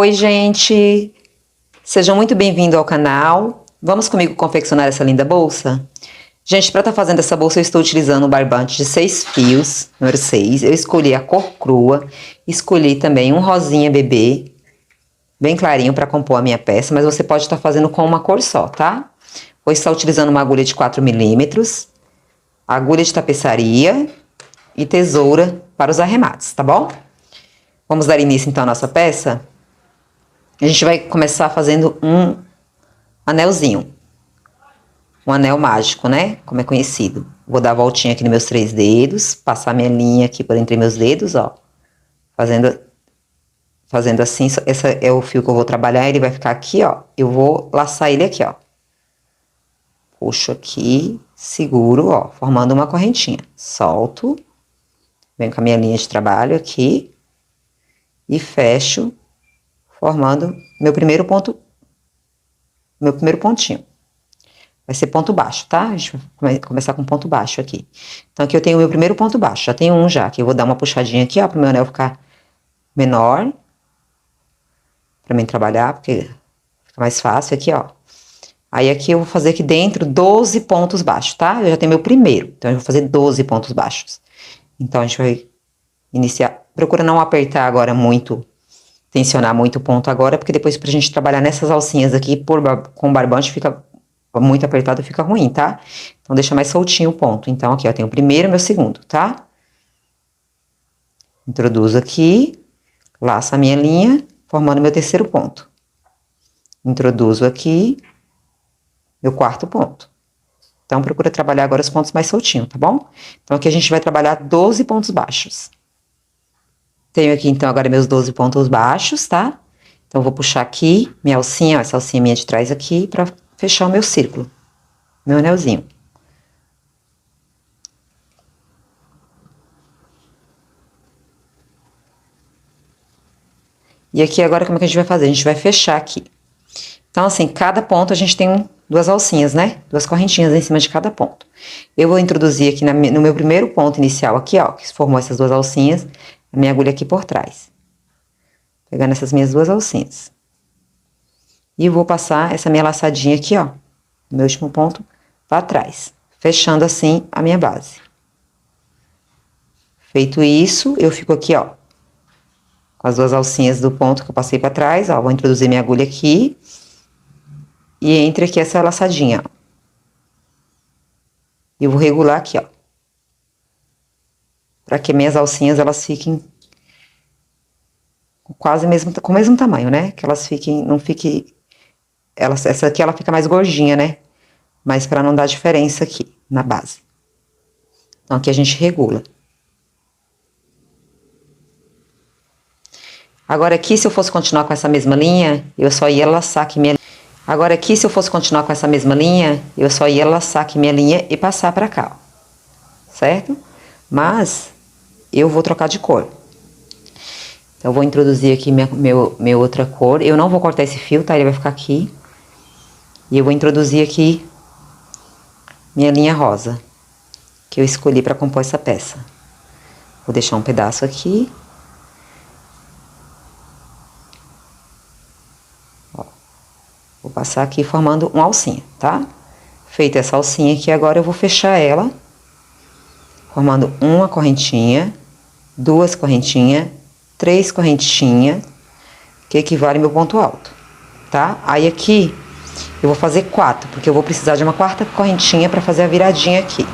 Oi, gente! Sejam muito bem-vindos ao canal. Vamos comigo confeccionar essa linda bolsa? Gente, para estar fazendo essa bolsa eu estou utilizando um barbante de 6 fios, número 6. Eu escolhi a cor crua, escolhi também um rosinha bebê, bem clarinho para compor a minha peça, mas você pode estar fazendo com uma cor só, tá? Vou estar utilizando uma agulha de 4 milímetros, agulha de tapeçaria e tesoura para os arremates, tá bom? Vamos dar início então à nossa peça? A gente vai começar fazendo um anelzinho. Um anel mágico, né? Como é conhecido. Vou dar a voltinha aqui nos meus 3 dedos, passar minha linha aqui por entre meus dedos, ó. Fazendo assim, esse é o fio que eu vou trabalhar, ele vai ficar aqui, ó. Eu vou laçar ele aqui, ó. Puxo aqui, seguro, ó, formando uma correntinha. Solto. Venho com a minha linha de trabalho aqui. E fecho, formando meu primeiro pontinho. Vai ser ponto baixo, tá? A gente vai começar com ponto baixo aqui. Então, aqui eu tenho o meu primeiro ponto baixo. Já tenho um já, que eu vou dar uma puxadinha aqui, ó, pro meu anel ficar menor. Pra mim trabalhar, porque fica mais fácil aqui, ó. Aí, aqui eu vou fazer aqui dentro 12 pontos baixos, tá? Eu já tenho meu primeiro, então eu vou fazer 12 pontos baixos. Então, a gente vai iniciar. Procura não apertar agora muito, tensionar muito o ponto agora, porque depois pra gente trabalhar nessas alcinhas aqui com barbante fica muito apertado, fica ruim, tá? Então, deixa mais soltinho o ponto. Então, aqui, ó, tem o primeiro e o meu segundo, tá? Introduzo aqui, laço a minha linha, formando meu terceiro ponto. Introduzo aqui, meu quarto ponto. Então, procura trabalhar agora os pontos mais soltinhos, tá bom? Então, aqui a gente vai trabalhar 12 pontos baixos. Tenho aqui, então, agora meus 12 pontos baixos, tá? Então, eu vou puxar aqui minha alcinha, ó, essa alcinha minha de trás aqui, pra fechar o meu círculo, meu anelzinho. E aqui agora como é que a gente vai fazer? A gente vai fechar aqui. Então, assim, cada ponto a gente tem duas alcinhas, né? Duas correntinhas em cima de cada ponto. Eu vou introduzir aqui no meu primeiro ponto inicial aqui, ó, que formou essas duas alcinhas, a minha agulha aqui por trás. Pegando essas minhas duas alcinhas. E vou passar essa minha laçadinha aqui, ó, no meu último ponto, pra trás. Fechando assim a minha base. Feito isso, eu fico aqui, ó, com as duas alcinhas do ponto que eu passei pra trás, ó, vou introduzir minha agulha aqui. E entre aqui essa laçadinha, ó. E eu vou regular aqui, ó. Pra que minhas alcinhas, elas fiquem quase com o mesmo tamanho, né? Que elas fiquem, não fiquem... essa aqui, ela fica mais gordinha, né? Mas pra não dar diferença aqui, na base. Então, aqui a gente regula. Agora aqui, se eu fosse continuar com essa mesma linha, eu só ia laçar aqui minha... Agora aqui, se eu fosse continuar com essa mesma linha, eu só ia laçar aqui minha linha e passar pra cá, ó. Certo? Mas, eu vou trocar de cor. Então, eu vou introduzir aqui minha outra cor. Eu não vou cortar esse fio, tá? Ele vai ficar aqui. E eu vou introduzir aqui minha linha rosa, que eu escolhi pra compor essa peça. Vou deixar um pedaço aqui. Vou passar aqui formando uma alcinha, tá? Feita essa alcinha aqui, agora eu vou fechar ela, formando uma correntinha, duas correntinhas, 3 correntinhas, que equivale ao meu ponto alto, tá? Aí aqui, eu vou fazer 4, porque eu vou precisar de uma quarta correntinha pra fazer a viradinha aqui.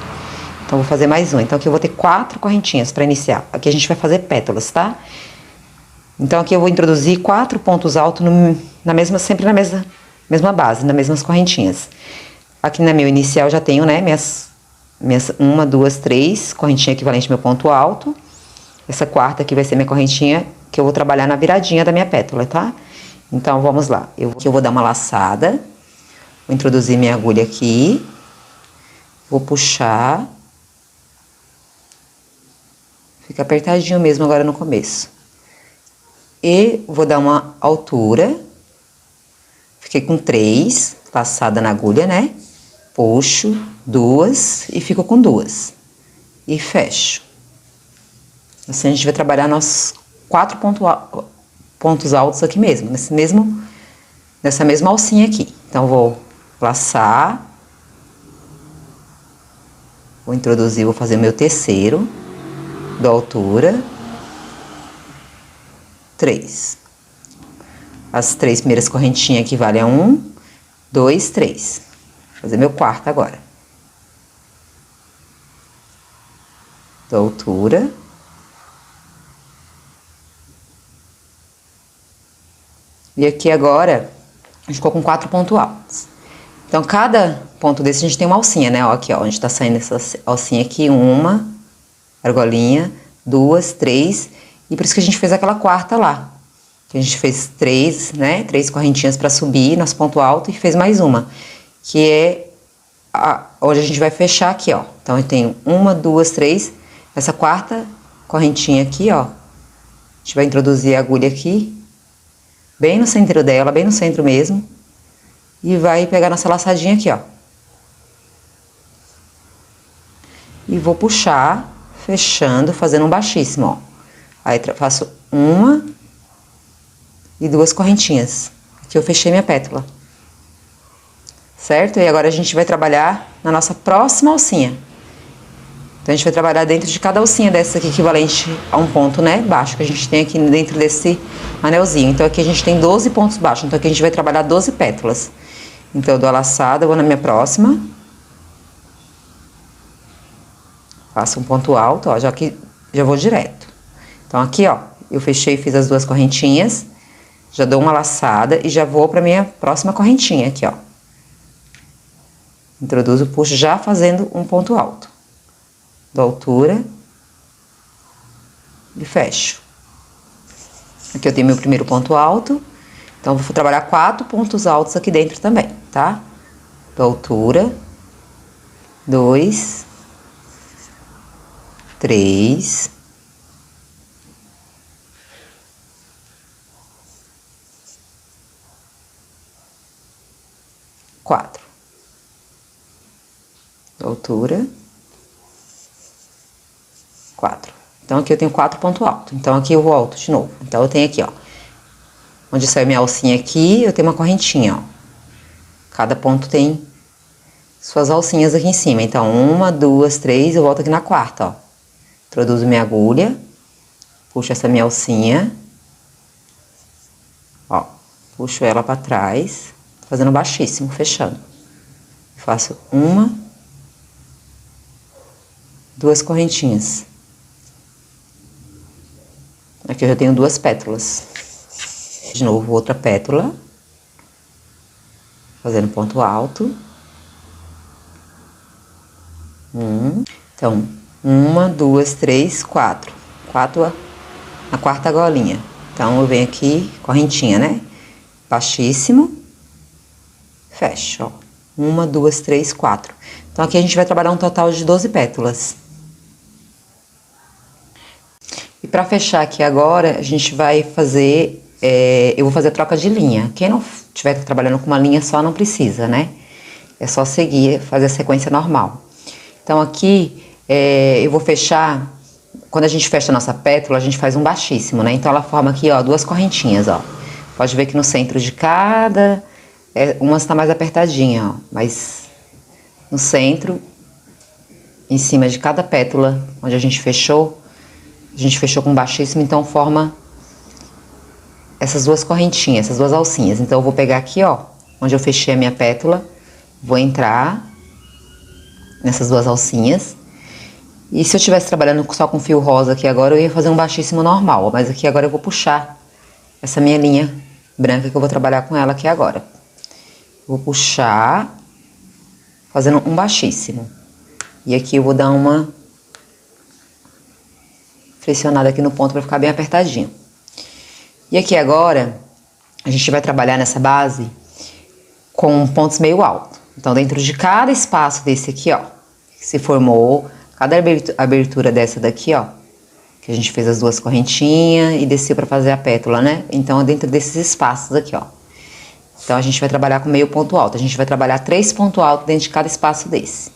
Então, vou fazer mais uma. Então, aqui eu vou ter 4 correntinhas pra iniciar. Aqui a gente vai fazer pétalas, tá? Então, aqui eu vou introduzir 4 pontos altos sempre na mesma base, nas mesmas correntinhas. Aqui na meu inicial já tenho, né, minhas 1, 2, 3 correntinha equivalente ao meu ponto alto. Essa quarta aqui vai ser minha correntinha que eu vou trabalhar na viradinha da minha pétala, tá? Então, vamos lá. Aqui eu vou dar uma laçada. Vou introduzir minha agulha aqui. Vou puxar. Fica apertadinho mesmo agora no começo. E vou dar uma altura. Fiquei com 3, laçada na agulha, né? Puxo 2 e fico com 2. E fecho. Assim a gente vai trabalhar nossos 4 pontos pontos altos aqui mesmo, nessa mesma alcinha aqui. Então, vou laçar. Vou introduzir, vou fazer meu terceiro, dou altura. 3. As 3 primeiras correntinhas equivalem a 1, 2, 3. Vou fazer meu quarto agora. Dou altura. E aqui agora, a gente ficou com 4 pontos altos. Então, cada ponto desse a gente tem uma alcinha, né? Ó, aqui, ó, onde tá saindo essa alcinha aqui, uma argolinha, 2, 3, e por isso que a gente fez aquela quarta lá. Que a gente fez 3, né? 3 correntinhas pra subir nosso ponto alto e fez mais uma. Que é onde a gente vai fechar aqui, ó. Então, eu tenho 1, 2, 3, essa quarta correntinha aqui, ó. A gente vai introduzir a agulha aqui, bem no centro dela, bem no centro mesmo. E vai pegar nossa laçadinha aqui, ó. E vou puxar, fechando, fazendo um baixíssimo, ó. Aí faço 1 e 2 correntinhas. Aqui eu fechei minha pétala. Certo? E agora a gente vai trabalhar na nossa próxima alcinha. Então, a gente vai trabalhar dentro de cada alcinha dessa aqui, equivalente a um ponto, né, baixo, que a gente tem aqui dentro desse anelzinho. Então, aqui a gente tem 12 pontos baixos. Então, aqui a gente vai trabalhar 12 pétalas. Então, eu dou a laçada, vou na minha próxima. Faço um ponto alto, ó, já vou direto. Então, aqui, ó, eu fechei, fiz as 2 correntinhas. Já dou uma laçada e já vou pra minha próxima correntinha aqui, ó. Introduzo, puxo, já fazendo um ponto alto. Dou altura. E fecho. Aqui eu tenho meu primeiro ponto alto. Então, vou trabalhar 4 pontos altos aqui dentro também, tá? Dou altura. 2. 3. 4. Dou altura. 4. Então, aqui eu tenho 4 pontos altos. Então, aqui eu volto de novo. Então, eu tenho aqui, ó. Onde saiu minha alcinha aqui, eu tenho uma correntinha, ó. Cada ponto tem suas alcinhas aqui em cima. Então, 1, 2, 3, eu volto aqui na quarta, ó. Introduzo minha agulha. Puxo essa minha alcinha. Ó. Puxo ela pra trás. Fazendo baixíssimo, fechando. Faço 1, 2 correntinhas. Aqui eu já tenho 2 pétalas. De novo, outra pétala. Fazendo ponto alto. Então, 1, 2, 3, 4. 4 na quarta golinha. Então, eu venho aqui, correntinha, né? Baixíssimo. Fecho, ó. 1, 2, 3, 4. Então, aqui a gente vai trabalhar um total de 12 pétalas. E pra fechar aqui agora, a gente vai fazer... eu vou fazer a troca de linha. Quem não estiver trabalhando com uma linha só, não precisa, né? É só seguir, fazer a sequência normal. Então, aqui, eu vou fechar... Quando a gente fecha a nossa pétala, a gente faz um baixíssimo, né? Então, ela forma aqui, ó, 2 correntinhas, ó. Pode ver que no centro de cada... uma está mais apertadinha, ó. Mas no centro, em cima de cada pétala, onde a gente fechou com baixíssimo, então forma essas 2 correntinhas, essas 2 alcinhas. Então, eu vou pegar aqui, ó, onde eu fechei a minha pétala, vou entrar nessas 2 alcinhas. E se eu estivesse trabalhando só com fio rosa aqui agora, eu ia fazer um baixíssimo normal, ó, mas aqui agora eu vou puxar essa minha linha branca que eu vou trabalhar com ela aqui agora. Vou puxar, fazendo um baixíssimo. E aqui eu vou dar uma pressionada aqui no ponto para ficar bem apertadinho. E aqui agora, a gente vai trabalhar nessa base com pontos meio altos. Então, dentro de cada espaço desse aqui, ó, que se formou, cada abertura dessa daqui, ó, que a gente fez as 2 correntinhas e desceu para fazer a pétala, né? Então, é dentro desses espaços aqui, ó. Então, a gente vai trabalhar com meio ponto alto. A gente vai trabalhar 3 pontos altos dentro de cada espaço desse.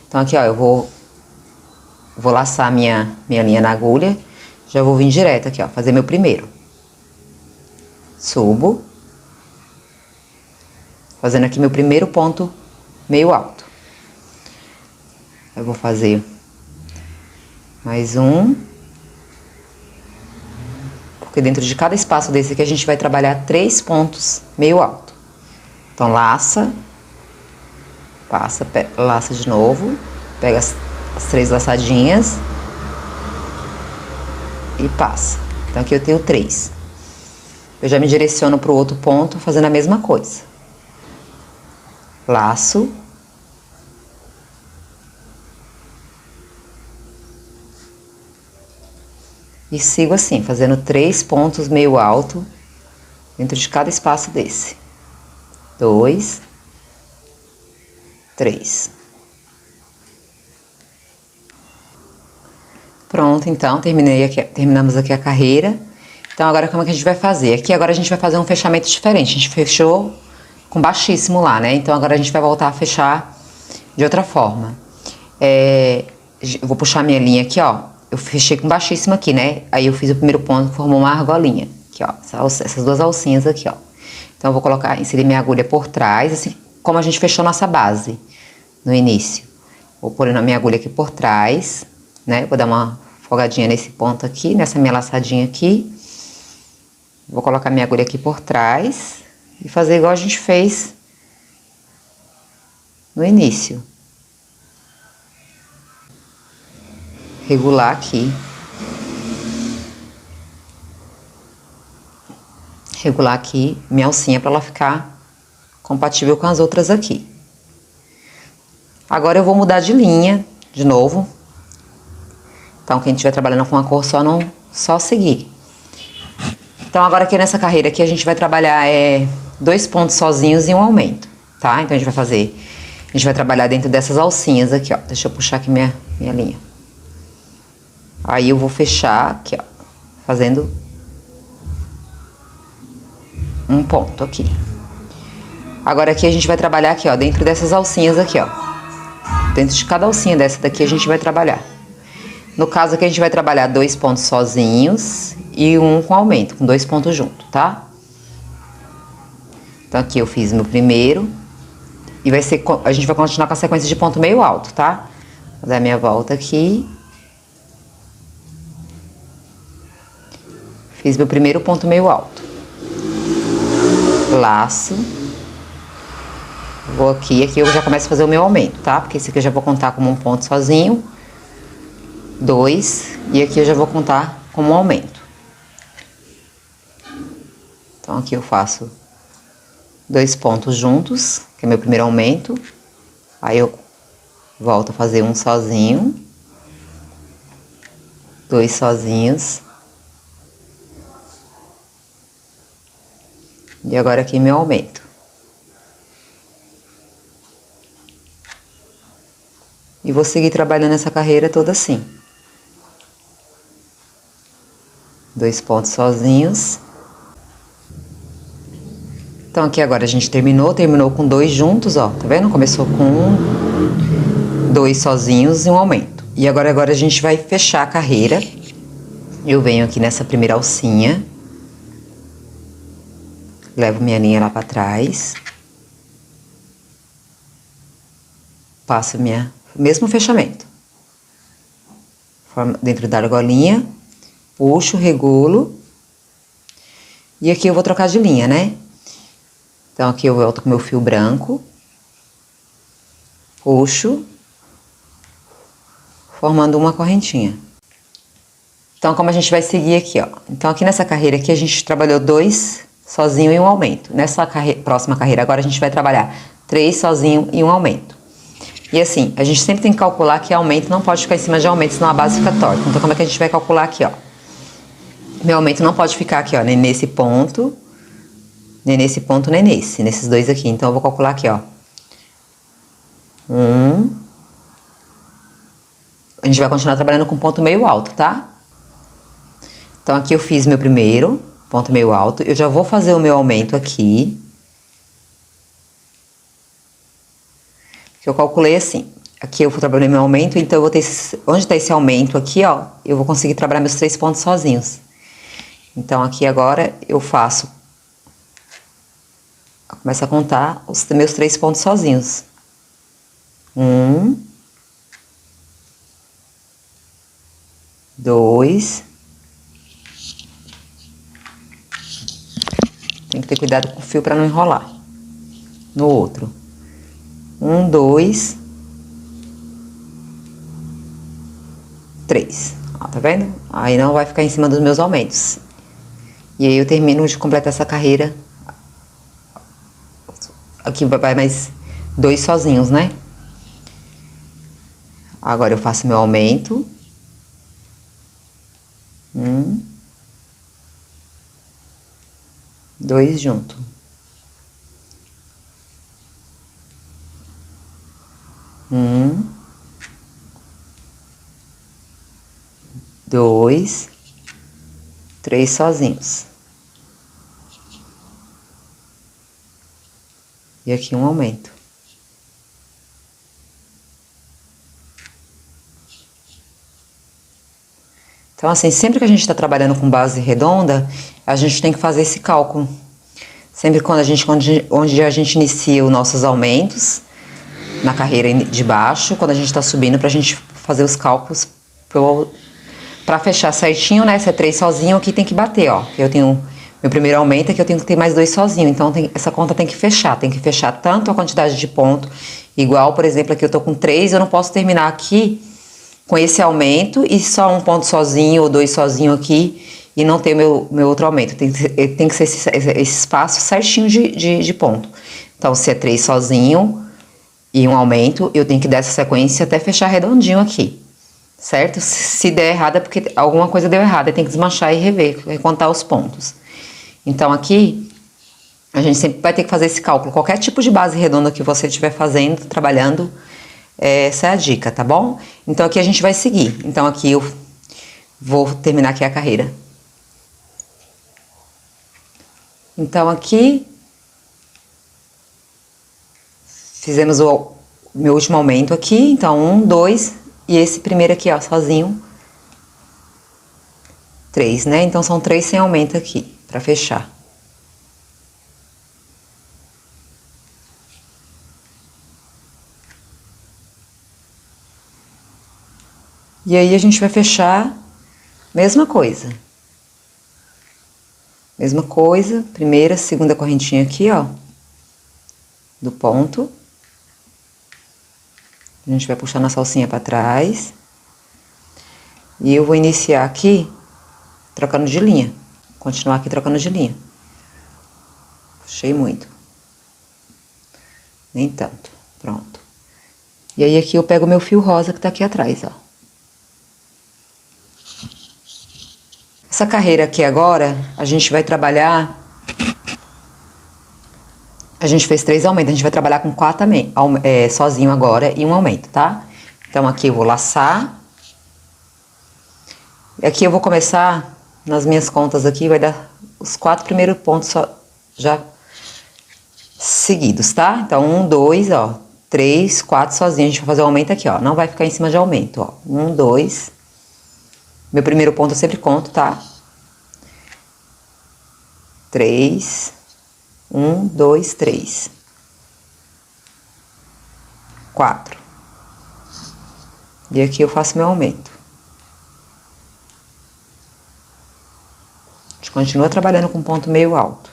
Então, aqui, ó, eu vou laçar minha linha na agulha. Já vou vir direto aqui, ó, fazer meu primeiro. Subo. Fazendo aqui meu primeiro ponto meio alto. Eu vou fazer mais um. Porque dentro de cada espaço desse aqui a gente vai trabalhar 3 pontos meio alto. Então, laça, passa, laça de novo, pega as 3 laçadinhas e passa. Então, aqui eu tenho 3. Eu já me direciono para o outro ponto fazendo a mesma coisa. Laço. E sigo assim, fazendo 3 pontos meio alto dentro de cada espaço desse. 2, 3. Pronto, então, terminamos aqui a carreira. Então, agora como é que a gente vai fazer? Aqui agora a gente vai fazer um fechamento diferente. A gente fechou com baixíssimo lá, né? Então, agora a gente vai voltar a fechar de outra forma. Eu vou puxar minha linha aqui, ó. Eu fechei com baixíssimo aqui, né? Aí eu fiz o primeiro ponto, formou uma argolinha. Aqui, ó, essas 2 alcinhas aqui, ó. Então, eu vou colocar, inserir minha agulha por trás, assim como a gente fechou nossa base no início. Vou pôr a minha agulha aqui por trás, né? Vou dar uma folgadinha nesse ponto aqui, nessa minha laçadinha aqui. Vou colocar minha agulha aqui por trás e fazer igual a gente fez no início. Regular aqui. Regular aqui minha alcinha para ela ficar compatível com as outras aqui. Agora eu vou mudar de linha de novo. Então, quem estiver trabalhando com uma cor só seguir. Então, agora aqui nessa carreira aqui a gente vai trabalhar 2 pontos sozinhos e um aumento, tá? Então, a gente vai trabalhar dentro dessas alcinhas aqui, ó. Deixa eu puxar aqui minha linha. Aí eu vou fechar aqui, ó, fazendo um ponto aqui. Agora aqui a gente vai trabalhar aqui, ó, dentro dessas alcinhas aqui, ó. Dentro de cada alcinha dessa daqui a gente vai trabalhar. No caso aqui a gente vai trabalhar 2 pontos sozinhos e um com aumento, com 2 pontos juntos, tá? Então aqui eu fiz meu primeiro e a gente vai continuar com a sequência de ponto meio alto, tá? Vou dar minha volta aqui. Fiz meu primeiro ponto meio alto. Laço. Vou aqui eu já começo a fazer o meu aumento, tá? Porque esse aqui eu já vou contar como um ponto sozinho. 2, e aqui eu já vou contar como um aumento. Então, aqui eu faço 2 pontos juntos, que é meu primeiro aumento. Aí eu volto a fazer um sozinho. 2 sozinhos. E agora aqui meu aumento. E vou seguir trabalhando essa carreira toda assim. 2 pontos sozinhos. Então, aqui agora a gente terminou com 2 juntos, ó. Tá vendo? Começou com 2 sozinhos e um aumento. E agora a gente vai fechar a carreira. Eu venho aqui nessa primeira alcinha. Levo minha linha lá pra trás. Passo mesmo fechamento. Dentro da argolinha. Puxo, regulo. E aqui eu vou trocar de linha, né? Então, aqui eu volto com meu fio branco. Puxo. Formando uma correntinha. Então, como a gente vai seguir aqui, ó. Então, aqui nessa carreira aqui, a gente trabalhou 2 sozinho e um aumento. Nessa próxima carreira, agora a gente vai trabalhar 3 sozinho e um aumento. E assim, a gente sempre tem que calcular que aumento não pode ficar em cima de aumento, senão a base fica torta. Então, como é que a gente vai calcular aqui, ó? Meu aumento não pode ficar aqui, ó, nem nesse ponto, nem nesses 2 aqui. Então, eu vou calcular aqui, ó. A gente vai continuar trabalhando com ponto meio alto, tá? Então, aqui eu fiz meu primeiro ponto meio alto. Eu já vou fazer o meu aumento aqui. Que eu calculei assim. Aqui eu vou trabalhar meu aumento, então eu vou ter... Onde tá esse aumento aqui, ó, eu vou conseguir trabalhar meus 3 pontos sozinhos. Então, aqui agora eu faço Começo a contar os meus 3 pontos sozinhos. 1, 2. Tem que ter cuidado com o fio para não enrolar. No outro. 1, 2, 3. Ó, tá vendo? Aí não vai ficar em cima dos meus aumentos. E aí eu termino de completar essa carreira. Aqui vai mais 2 sozinhos, né? Agora eu faço meu aumento. 1, 2 junto. 1, 2, 3 sozinhos. E aqui um aumento. Então, assim, sempre que a gente está trabalhando com base redonda, a gente tem que fazer esse cálculo. Sempre onde a gente inicia os nossos aumentos, na carreira de baixo, quando a gente está subindo, pra gente fazer os cálculos pra fechar certinho, né? Se é 3 sozinho, aqui tem que bater, ó. Eu tenho, meu primeiro aumento é que eu tenho que ter mais 2 sozinho, então essa conta tem que fechar tanto a quantidade de ponto, igual, por exemplo, aqui eu tô com 3, eu não posso terminar aqui com esse aumento e só um ponto sozinho ou 2 sozinho aqui e não ter meu outro aumento. Tem que ser esse espaço certinho de ponto. Então, se é 3 sozinho e um aumento, eu tenho que dar essa sequência até fechar redondinho aqui, certo? Se der errado é porque alguma coisa deu errado, aí tem que desmanchar e rever, contar os pontos. Então, aqui, a gente sempre vai ter que fazer esse cálculo. Qualquer tipo de base redonda que você estiver fazendo, trabalhando, essa é a dica, tá bom? Então, aqui a gente vai seguir. Então, aqui eu vou terminar aqui a carreira. Então, aqui, fizemos o meu último aumento aqui. Então, 1, 2, e esse primeiro aqui, ó, sozinho, 3, né? Então, são 3 sem aumento aqui, pra fechar. E aí, a gente vai fechar, mesma coisa. Mesma coisa, primeira, segunda correntinha aqui, ó, do ponto. A gente vai puxar na salsinha pra trás. E eu vou iniciar aqui, trocando de linha. Continuar aqui trocando de linha. Puxei muito. Nem tanto. Pronto. E aí, aqui eu pego o meu fio rosa que tá aqui atrás, ó. Essa carreira aqui agora, a gente vai trabalhar... A gente fez 3 aumentos, a gente vai trabalhar com 4 sozinho agora e um aumento, tá? Então, aqui eu vou laçar. E aqui eu vou começar, nas minhas contas aqui, vai dar os 4 primeiros pontos já seguidos, tá? Então, 1, 2, ó, 3, 4 sozinho. A gente vai fazer o aumento aqui, ó. Não vai ficar em cima de aumento, ó. 1, 2. Meu primeiro ponto eu sempre conto, tá? 3. 1, 2, 3. 4. E aqui eu faço meu aumento. A gente continua trabalhando com ponto meio alto.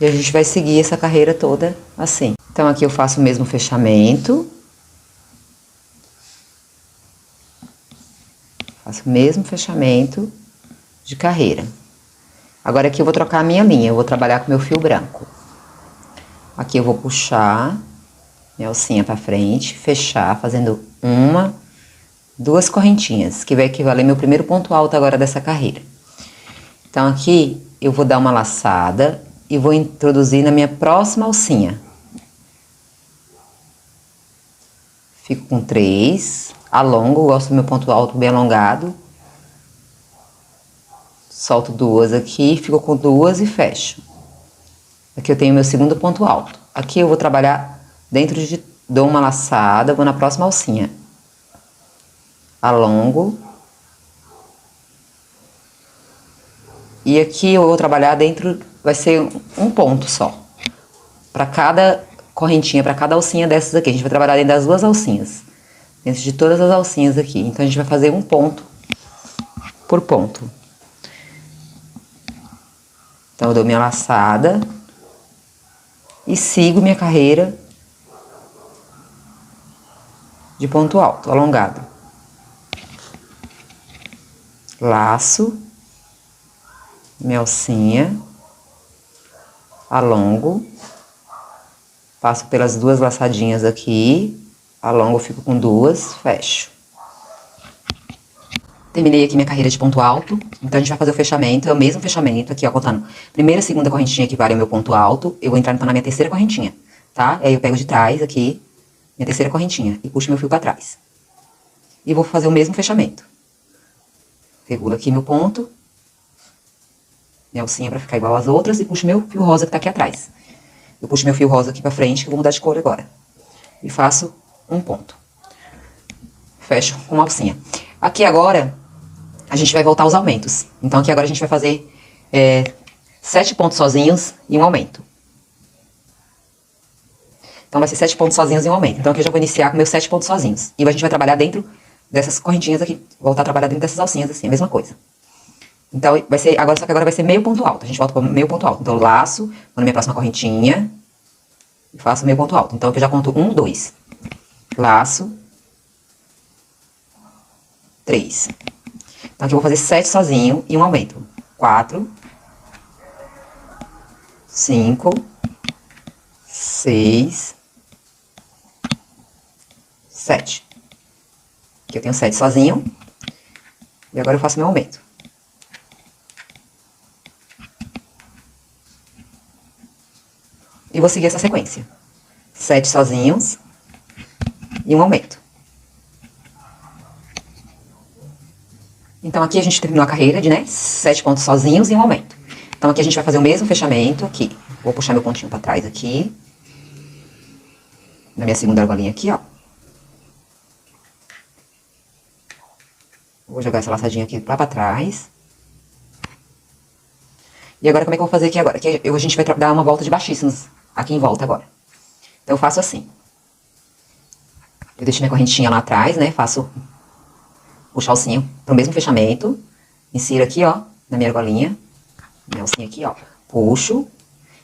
E a gente vai seguir essa carreira toda assim. Então, aqui eu faço o mesmo fechamento. Faço o mesmo fechamento de carreira. Agora aqui eu vou trocar a minha linha, eu vou trabalhar com meu fio branco. Aqui eu vou puxar minha alcinha pra frente, fechar, fazendo 1, 2 correntinhas, que vai equivaler meu primeiro ponto alto agora dessa carreira. Então, aqui eu vou dar uma laçada e vou introduzir na minha próxima alcinha. Fico com 3, alongo, gosto do meu ponto alto bem alongado. Solto 2 aqui, fico com 2 e fecho. Aqui eu tenho meu segundo ponto alto. Aqui eu vou trabalhar dentro de... Dou uma laçada, vou na próxima alcinha. Alongo. E aqui eu vou trabalhar dentro, vai ser um ponto só. Pra cada correntinha, pra cada alcinha dessas aqui. A gente vai trabalhar dentro das duas alcinhas. Dentro de todas as alcinhas aqui. Então a gente vai fazer um ponto por ponto. Então eu dou minha laçada e sigo minha carreira de ponto alto, alongado. Laço, minha alcinha, alongo, passo pelas duas laçadinhas aqui, alongo, fico com duas, fecho. Terminei aqui minha carreira de ponto alto, então a gente vai fazer o fechamento, é o mesmo fechamento aqui, ó, contando primeira e segunda correntinha que vale o meu ponto alto, eu vou entrar então na minha terceira correntinha, tá? Aí eu pego de trás aqui, minha terceira correntinha, e puxo meu fio pra trás. E vou fazer o mesmo fechamento. Regulo aqui meu ponto, minha alcinha pra ficar igual às outras, e puxo meu fio rosa que tá aqui atrás. Eu puxo meu fio rosa aqui pra frente, que eu vou mudar de cor agora. E faço um ponto. Fecho com uma alcinha. Aqui agora, a gente vai voltar aos aumentos. Então aqui agora a gente vai fazer 7 pontos sozinhos e um aumento. Então vai ser 7 pontos sozinhos e um aumento. Então aqui eu já vou iniciar com meus 7 pontos sozinhos. E a gente vai trabalhar dentro dessas correntinhas aqui. Voltar a trabalhar dentro dessas alcinhas assim, a mesma coisa. Então vai ser, agora, só que agora vai ser meio ponto alto. A gente volta para meio ponto alto. Então eu laço, vou na minha próxima correntinha e faço meio ponto alto. Então aqui eu já conto 1, 2. Laço. 3. Então aqui eu vou fazer 7 sozinho e um aumento. 4. 5. 6. 7. Aqui eu tenho 7 sozinho. E agora eu faço meu aumento. E vou seguir essa sequência. 7 sozinhos e um aumento. Então aqui a gente terminou a carreira de, 7 pontos sozinhos e um aumento. Então aqui a gente vai fazer o mesmo fechamento aqui. Vou puxar meu pontinho pra trás aqui. Na minha segunda argolinha aqui, ó. Vou jogar essa laçadinha aqui lá pra trás. E agora como é que eu vou fazer aqui agora? Aqui a gente vai dar uma volta de baixíssimos aqui em volta agora. Então eu faço assim. Eu deixo minha correntinha lá atrás, né? Puxo a alcinha pro mesmo fechamento. Insiro aqui, ó, na minha argolinha. Minha alcinha aqui, ó. Puxo.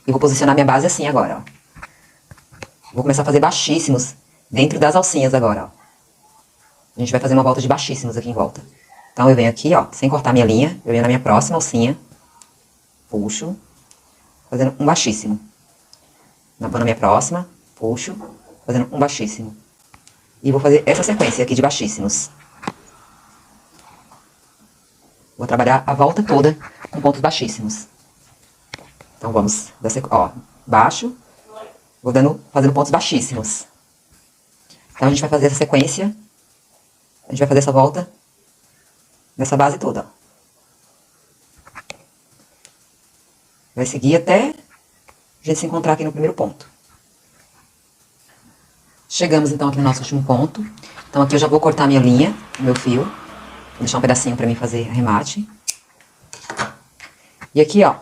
E vou posicionar minha base assim agora, ó. Vou começar a fazer baixíssimos dentro das alcinhas agora, ó. A gente vai fazer uma volta de baixíssimos aqui em volta. Então eu venho aqui, ó, sem cortar minha linha. Eu venho na minha próxima alcinha. Puxo. Fazendo um baixíssimo. Vou na minha próxima. Puxo. Fazendo um baixíssimo. E vou fazer essa sequência aqui de baixíssimos. Vou trabalhar a volta toda com pontos baixíssimos. Então vamos, ó, baixo, vou fazendo pontos baixíssimos. Então a gente vai fazer essa sequência, a gente vai fazer essa volta nessa base toda, ó. Vai seguir até a gente se encontrar aqui no primeiro ponto. Chegamos então aqui no nosso último ponto. Então aqui eu já vou cortar minha linha, o meu fio. Vou deixar um pedacinho pra mim fazer arremate. E aqui, ó,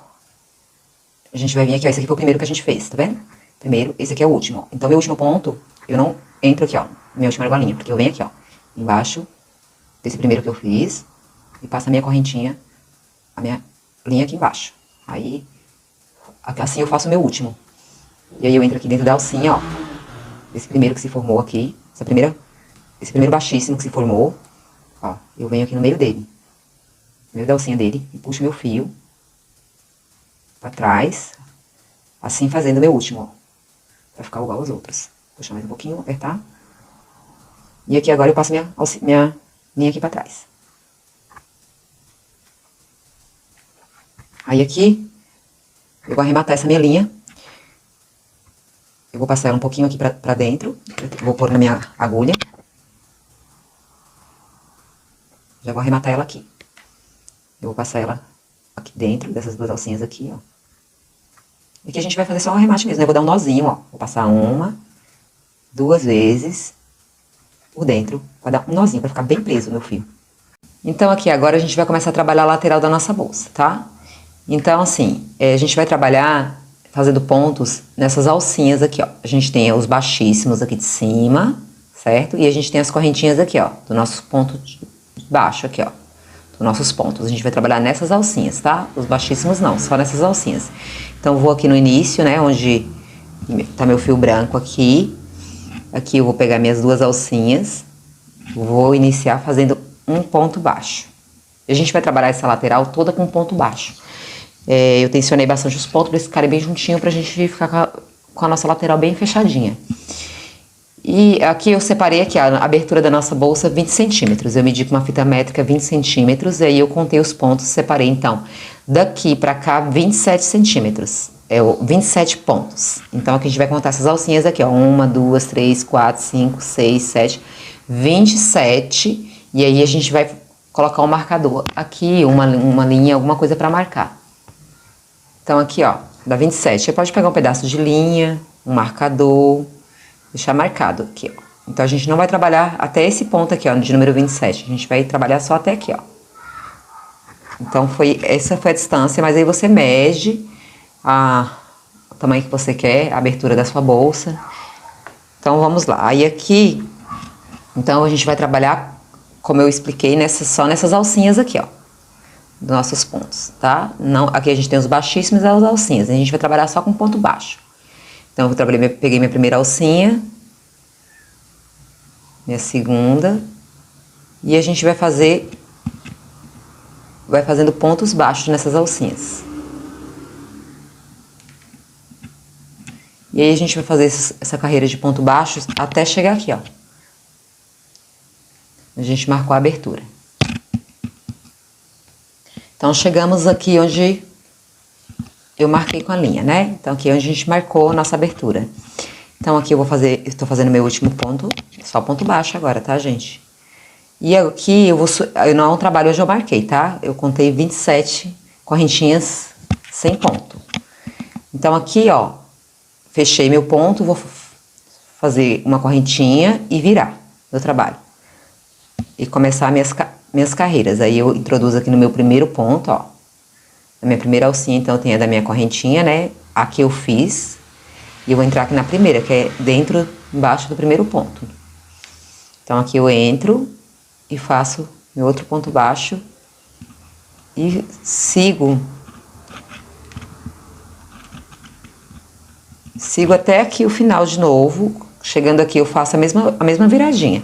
a gente vai vir aqui, ó, esse aqui foi o primeiro que a gente fez, tá vendo? Primeiro, esse aqui é o último, ó. Então, meu último ponto, eu não entro aqui, ó, minha última argolinha, porque eu venho aqui, ó, embaixo desse primeiro que eu fiz, e passo a minha correntinha, a minha linha aqui embaixo. Aí, assim eu faço o meu último. E aí eu entro aqui dentro da alcinha, ó, esse primeiro que se formou aqui, esse primeiro baixíssimo que se formou. Ó, eu venho aqui no meio dele, no meio da alcinha dele, e puxo meu fio pra trás, assim fazendo o meu último, ó, pra ficar igual aos outros. Puxar mais um pouquinho, apertar. E aqui agora eu passo minha linha aqui pra trás. Aí aqui, eu vou arrematar essa minha linha. Eu vou passar ela um pouquinho aqui pra dentro, vou pôr na minha agulha. Já vou arrematar ela aqui. Eu vou passar ela aqui dentro dessas duas alcinhas aqui, ó. E aqui a gente vai fazer só um arremate mesmo, né? Eu vou dar um nozinho, ó. Vou passar 1, 2 vezes por dentro. Vai dar um nozinho pra ficar bem preso o meu fio. Então aqui agora a gente vai começar a trabalhar a lateral da nossa bolsa, tá? Então, assim, a gente vai trabalhar fazendo pontos nessas alcinhas aqui, ó. A gente tem os baixíssimos aqui de cima, certo? E a gente tem as correntinhas aqui, ó, do nosso ponto de baixo aqui, ó. Dos nossos pontos. A gente vai trabalhar nessas alcinhas, tá? Os baixíssimos não, só nessas alcinhas. Então, eu vou aqui no início, né, onde tá meu fio branco aqui. Aqui eu vou pegar minhas duas alcinhas. Vou iniciar fazendo um ponto baixo. A gente vai trabalhar essa lateral toda com ponto baixo. Eu tensionei bastante os pontos para eles ficarem bem juntinho, pra gente ficar com a nossa lateral bem fechadinha. E aqui eu separei aqui a abertura da nossa bolsa 20 centímetros. Eu medi com uma fita métrica 20 centímetros, e aí eu contei os pontos, separei então daqui pra cá 27 centímetros. 27 pontos. Então aqui a gente vai contar essas alcinhas aqui, ó. 1, 2, 3, 4, 5, 6, 7, 27. E aí a gente vai colocar um marcador aqui, uma linha, alguma coisa pra marcar. Então aqui, ó, dá 27. Você pode pegar um pedaço de linha, um marcador, deixar marcado aqui, ó. Então a gente não vai trabalhar até esse ponto aqui, ó, de número 27. A gente vai trabalhar só até aqui, ó. Então essa foi a distância, mas aí você mede o tamanho que você quer, a abertura da sua bolsa. Então vamos lá. Aí aqui, então a gente vai trabalhar, como eu expliquei, só nessas alcinhas aqui, ó, dos nossos pontos, tá? Não, aqui a gente tem os baixíssimos e as alcinhas. A gente vai trabalhar só com ponto baixo. Então eu peguei minha primeira alcinha, minha segunda, e a gente vai fazendo pontos baixos nessas alcinhas. E aí a gente vai fazer essa carreira de ponto baixo até chegar aqui, ó. A gente marcou a abertura. Então chegamos aqui onde eu marquei com a linha, né? Então aqui é onde a gente marcou a nossa abertura. Então aqui eu tô fazendo meu último ponto, só ponto baixo agora, tá, gente? E aqui não é um trabalho onde eu marquei, tá? Eu contei 27 correntinhas sem ponto. Então aqui, ó, fechei meu ponto, vou fazer uma correntinha e virar meu trabalho. E começar minhas carreiras. Aí eu introduzo aqui no meu primeiro ponto, ó. Na minha primeira alcinha, então eu tenho a da minha correntinha, né? Aqui eu fiz. E eu vou entrar aqui na primeira, que é embaixo do primeiro ponto. Então aqui eu entro e faço meu outro ponto baixo. E sigo até aqui o final de novo. Chegando aqui eu faço a mesma viradinha.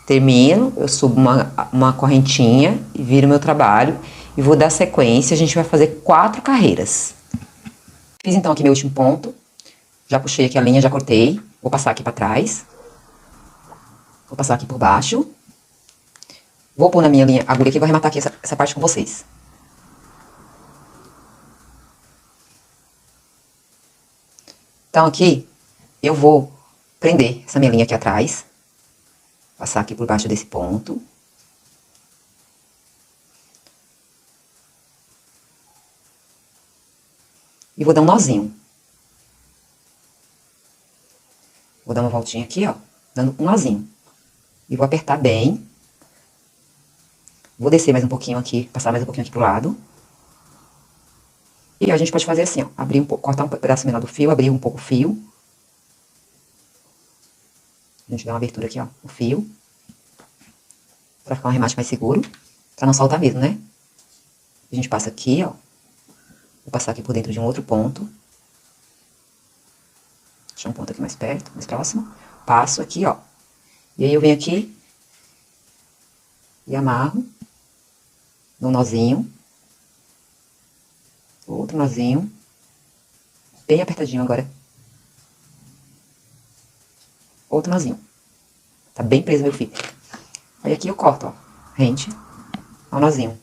Termino, eu subo uma correntinha e viro meu trabalho. E vou dar sequência, a gente vai fazer 4 carreiras. Fiz então aqui meu último ponto. Já puxei aqui a linha, já cortei. Vou passar aqui pra trás. Vou passar aqui por baixo. Vou pôr na minha linha agulha aqui e vou arrematar aqui essa parte com vocês. Então aqui, eu vou prender essa minha linha aqui atrás. Passar aqui por baixo desse ponto. E vou dar um nozinho. Vou dar uma voltinha aqui, ó, dando um nozinho. E vou apertar bem. Vou descer mais um pouquinho aqui, passar mais um pouquinho aqui pro lado. E a gente pode fazer assim, ó, abrir um pouco, cortar um pedaço menor do fio, abrir um pouco o fio. A gente dá uma abertura aqui, ó, no fio. Pra ficar um remate mais seguro, pra não soltar mesmo, né? A gente passa aqui, ó. Vou passar aqui por dentro de um outro ponto. Deixa um ponto aqui mais perto, mais próximo. Passo aqui, ó. E aí eu venho aqui e amarro. Dou um nozinho. Outro nozinho. Bem apertadinho agora. Outro nozinho. Tá bem preso meu fio. Aí aqui eu corto, ó. Rente. Ó o nozinho.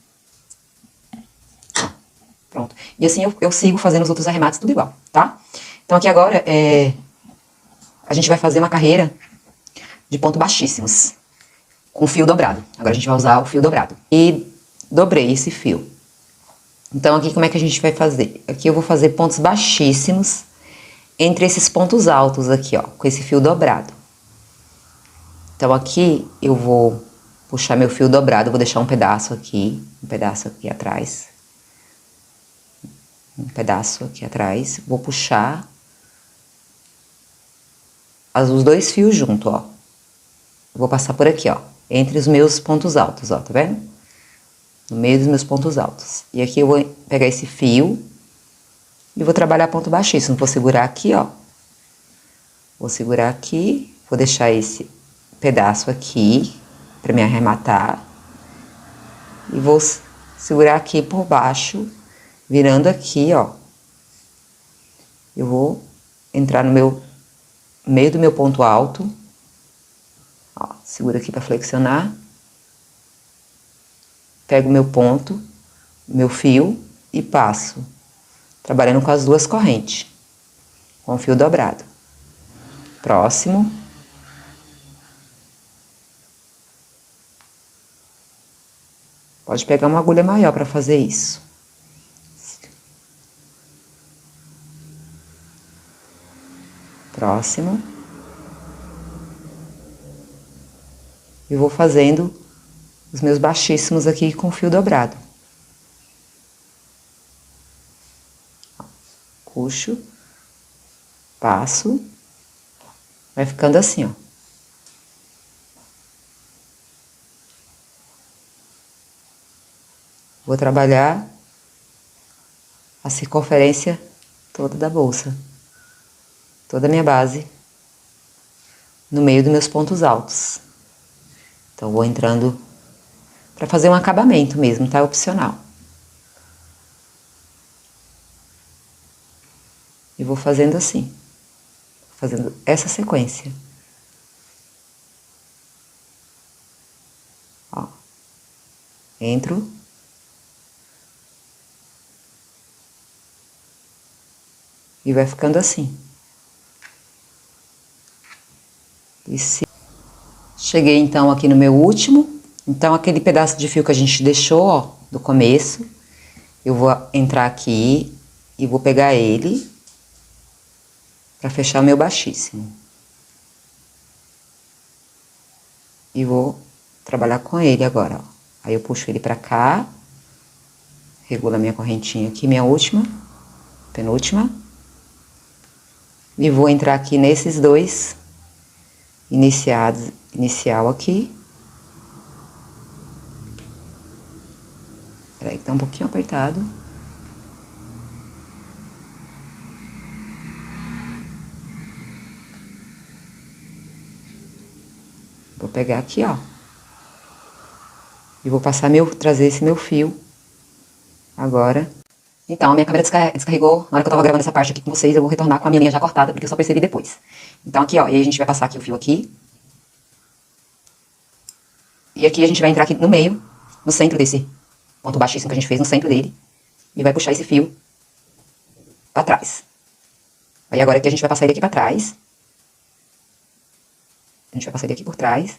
Pronto. E assim eu sigo fazendo os outros arremates tudo igual, tá? Então aqui agora a gente vai fazer uma carreira de ponto baixíssimos. Com fio dobrado. Agora a gente vai usar o fio dobrado. E dobrei esse fio. Então aqui como é que a gente vai fazer? Aqui eu vou fazer pontos baixíssimos entre esses pontos altos aqui, ó. Com esse fio dobrado. Então aqui eu vou puxar meu fio dobrado. Vou deixar um pedaço aqui atrás. um pedaço aqui atrás, vou puxar os dois fios junto, ó. Vou passar por aqui, ó, entre os meus pontos altos, ó, tá vendo? No meio dos meus pontos altos. E aqui eu vou pegar esse fio e vou trabalhar ponto baixíssimo. Vou segurar aqui, ó. Vou segurar aqui, vou deixar esse pedaço aqui pra me arrematar. E vou segurar aqui por baixo, virando aqui, ó. Eu vou entrar no meio do meu ponto alto. Ó, segura aqui pra flexionar. Pego o meu ponto, meu fio e passo, trabalhando com as duas correntes, com o fio dobrado. Próximo. Pode pegar uma agulha maior para fazer isso. Próximo. E vou fazendo os meus baixíssimos aqui com fio dobrado. Puxo, passo, vai ficando assim, ó. Vou trabalhar a circunferência toda da bolsa, toda a minha base, no meio dos meus pontos altos. Então, vou entrando para fazer um acabamento mesmo, tá? Opcional. E vou fazendo assim, fazendo essa sequência. Ó. Entro. E vai ficando assim. Cheguei então aqui no meu último. Então, aquele pedaço de fio que a gente deixou, ó, do começo, eu vou entrar aqui e vou pegar ele pra fechar o meu baixíssimo. E vou trabalhar com ele agora, ó. Aí eu puxo ele pra cá, regulo a minha correntinha aqui, minha última, penúltima. E vou entrar aqui nesses dois inicial aqui. Peraí que tá um pouquinho apertado. Vou pegar aqui, ó. E vou passar trazer esse meu fio agora. Então, a minha câmera descarregou na hora que eu tava gravando essa parte aqui com vocês. Eu vou retornar com a minha linha já cortada, porque eu só percebi depois. Então, aqui, ó, e aí a gente vai passar aqui o fio aqui. E aqui a gente vai entrar aqui no meio, no centro desse ponto baixíssimo que a gente fez, no centro dele. E vai puxar esse fio pra trás. Aí agora aqui a gente vai passar ele aqui pra trás. A gente vai passar ele aqui por trás.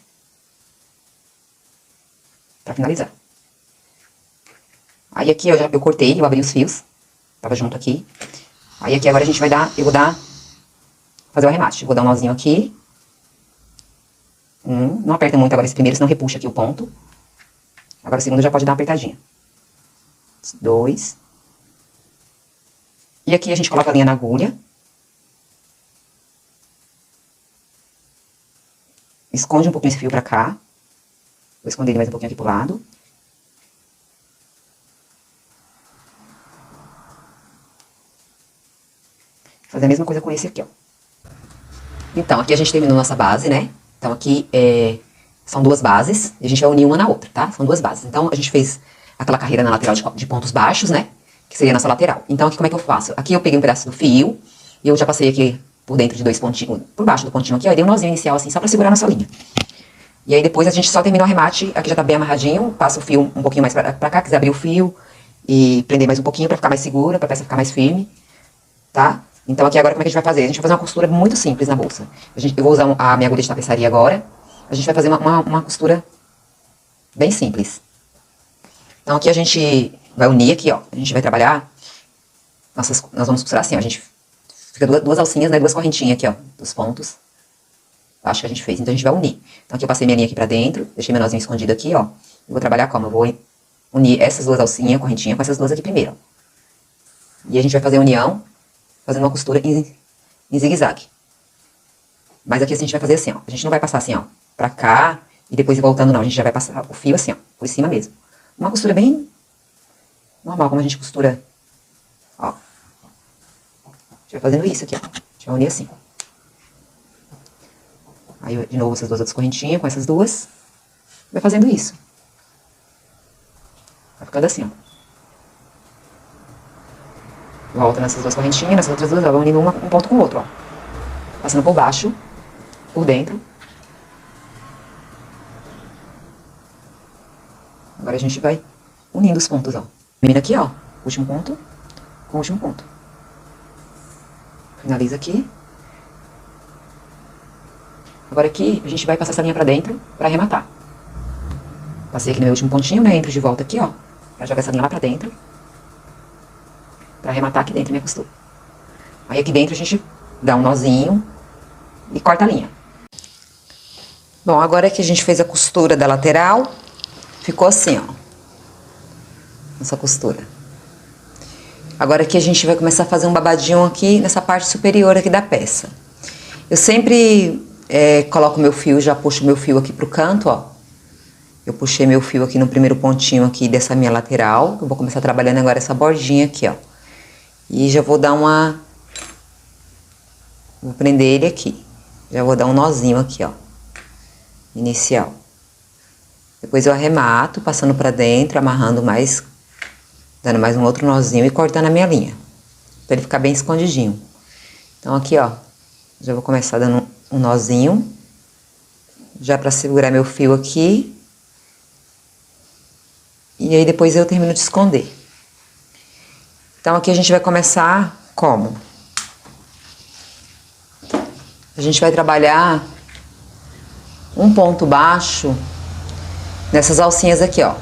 Pra finalizar. Aí aqui eu cortei, eu abri os fios. Tava junto aqui. Aí aqui agora a gente vai fazer o arremate. Vou dar um nozinho aqui. Não aperta muito agora esse primeiro, senão repuxa aqui o ponto. Agora o segundo já pode dar uma apertadinha. 2. E aqui a gente coloca a linha na agulha. Esconde um pouquinho esse fio pra cá. Vou esconder ele mais um pouquinho aqui pro lado. Fazer a mesma coisa com esse aqui, ó. Então, aqui a gente terminou nossa base, né? Então, aqui são duas bases. E a gente vai unir uma na outra, tá? São duas bases. Então, a gente fez aquela carreira na lateral de pontos baixos, né? Que seria a nossa lateral. Então, aqui como é que eu faço? Aqui eu peguei um pedaço do fio. E eu já passei aqui por dentro de dois pontinhos, por baixo do pontinho aqui, ó. E dei um nozinho inicial assim, só pra segurar a nossa linha. E aí depois a gente só termina o arremate. Aqui já tá bem amarradinho. Passa o fio um pouquinho mais pra cá. Quiser abrir o fio e prender mais um pouquinho pra ficar mais segura, pra peça ficar mais firme. Tá? Então aqui agora como é que a gente vai fazer? A gente vai fazer uma costura muito simples na bolsa. Eu vou usar a minha agulha de tapeçaria agora. A gente vai fazer uma costura bem simples. Então aqui a gente vai unir aqui, ó. A gente vai trabalhar. Nós vamos costurar assim, ó. A gente fica duas alcinhas, né? Duas correntinhas aqui, ó. Dos pontos. Acho que a gente fez. Então a gente vai unir. Então aqui eu passei minha linha aqui pra dentro. Deixei meu nozinho escondido aqui, ó. Eu vou trabalhar como? Eu vou unir essas duas alcinhas, correntinha, com essas duas aqui primeiro, ó. E a gente vai fazer a união, fazendo uma costura em zigue-zague. Mas aqui a gente vai fazer assim, ó. A gente não vai passar assim, ó, pra cá e depois ir voltando, não. A gente já vai passar o fio assim, ó, por cima mesmo. Uma costura bem normal, como a gente costura, ó. A gente vai fazendo isso aqui, ó. A gente vai unir assim. Aí, de novo, essas duas outras correntinhas com essas duas. Vai fazendo isso. Vai ficando assim, ó. Volta nessas duas correntinhas, nessas outras duas, ó, vai unindo um ponto com o outro, ó. Passando por baixo, por dentro. Agora a gente vai unindo os pontos, ó. Termina aqui, ó. Último ponto com o último ponto. Finaliza aqui. Agora aqui a gente vai passar essa linha pra dentro pra arrematar. Passei aqui no meu último pontinho, né? Entro de volta aqui, ó. Pra jogar essa linha lá pra dentro. Pra arrematar aqui dentro a minha costura. Aí aqui dentro a gente dá um nozinho e corta a linha. Bom, agora que a gente fez a costura da lateral, ficou assim, ó. Essa costura. Agora aqui a gente vai começar a fazer um babadinho aqui nessa parte superior aqui da peça. Eu sempre coloco meu fio, já puxo meu fio aqui pro canto, ó. Eu puxei meu fio aqui no primeiro pontinho aqui dessa minha lateral. Eu vou começar trabalhando agora essa bordinha aqui, ó. E já vou dar uma... Vou prender ele aqui. Já vou dar um nozinho aqui, ó. Inicial. Depois eu arremato, passando pra dentro, amarrando mais... Dando mais um outro nozinho e cortando a minha linha. Pra ele ficar bem escondidinho. Então aqui, ó. Já vou começar dando um nozinho. Já pra segurar meu fio aqui. E aí depois eu termino de esconder. Então aqui a gente vai começar como? A gente vai trabalhar um ponto baixo nessas alcinhas aqui, ó.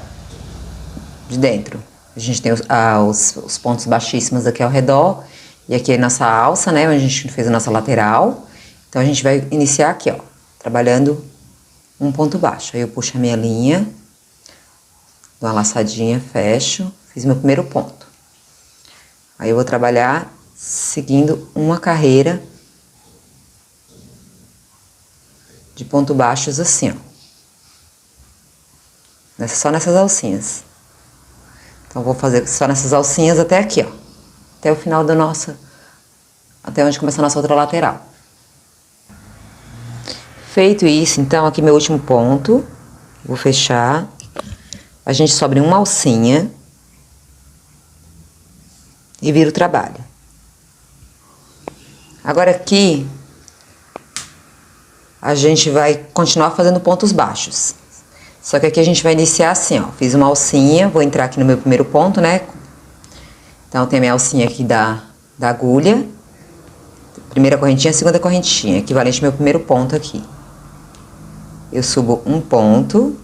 De dentro. A gente tem os pontos baixíssimos aqui ao redor. E aqui é a nossa alça, né? Onde a gente fez a nossa lateral. Então a gente vai iniciar aqui, ó. Trabalhando um ponto baixo. Aí eu puxo a minha linha. Dou uma laçadinha, fecho. Fiz meu primeiro ponto. Aí eu vou trabalhar seguindo uma carreira de ponto baixos assim, ó. Só nessas alcinhas. Então, vou fazer só nessas alcinhas até aqui, ó. Até o final da nossa... Até onde começa a nossa outra lateral. Feito isso, então, aqui meu último ponto. Vou fechar. A gente sobe uma alcinha. E vira o trabalho. Agora aqui... A gente vai continuar fazendo pontos baixos. Só que aqui a gente vai iniciar assim, ó. Fiz uma alcinha, vou entrar aqui no meu primeiro ponto, né? Então, tem a minha alcinha aqui da agulha. Primeira correntinha, segunda correntinha. Equivalente ao meu primeiro ponto aqui. Eu subo um ponto,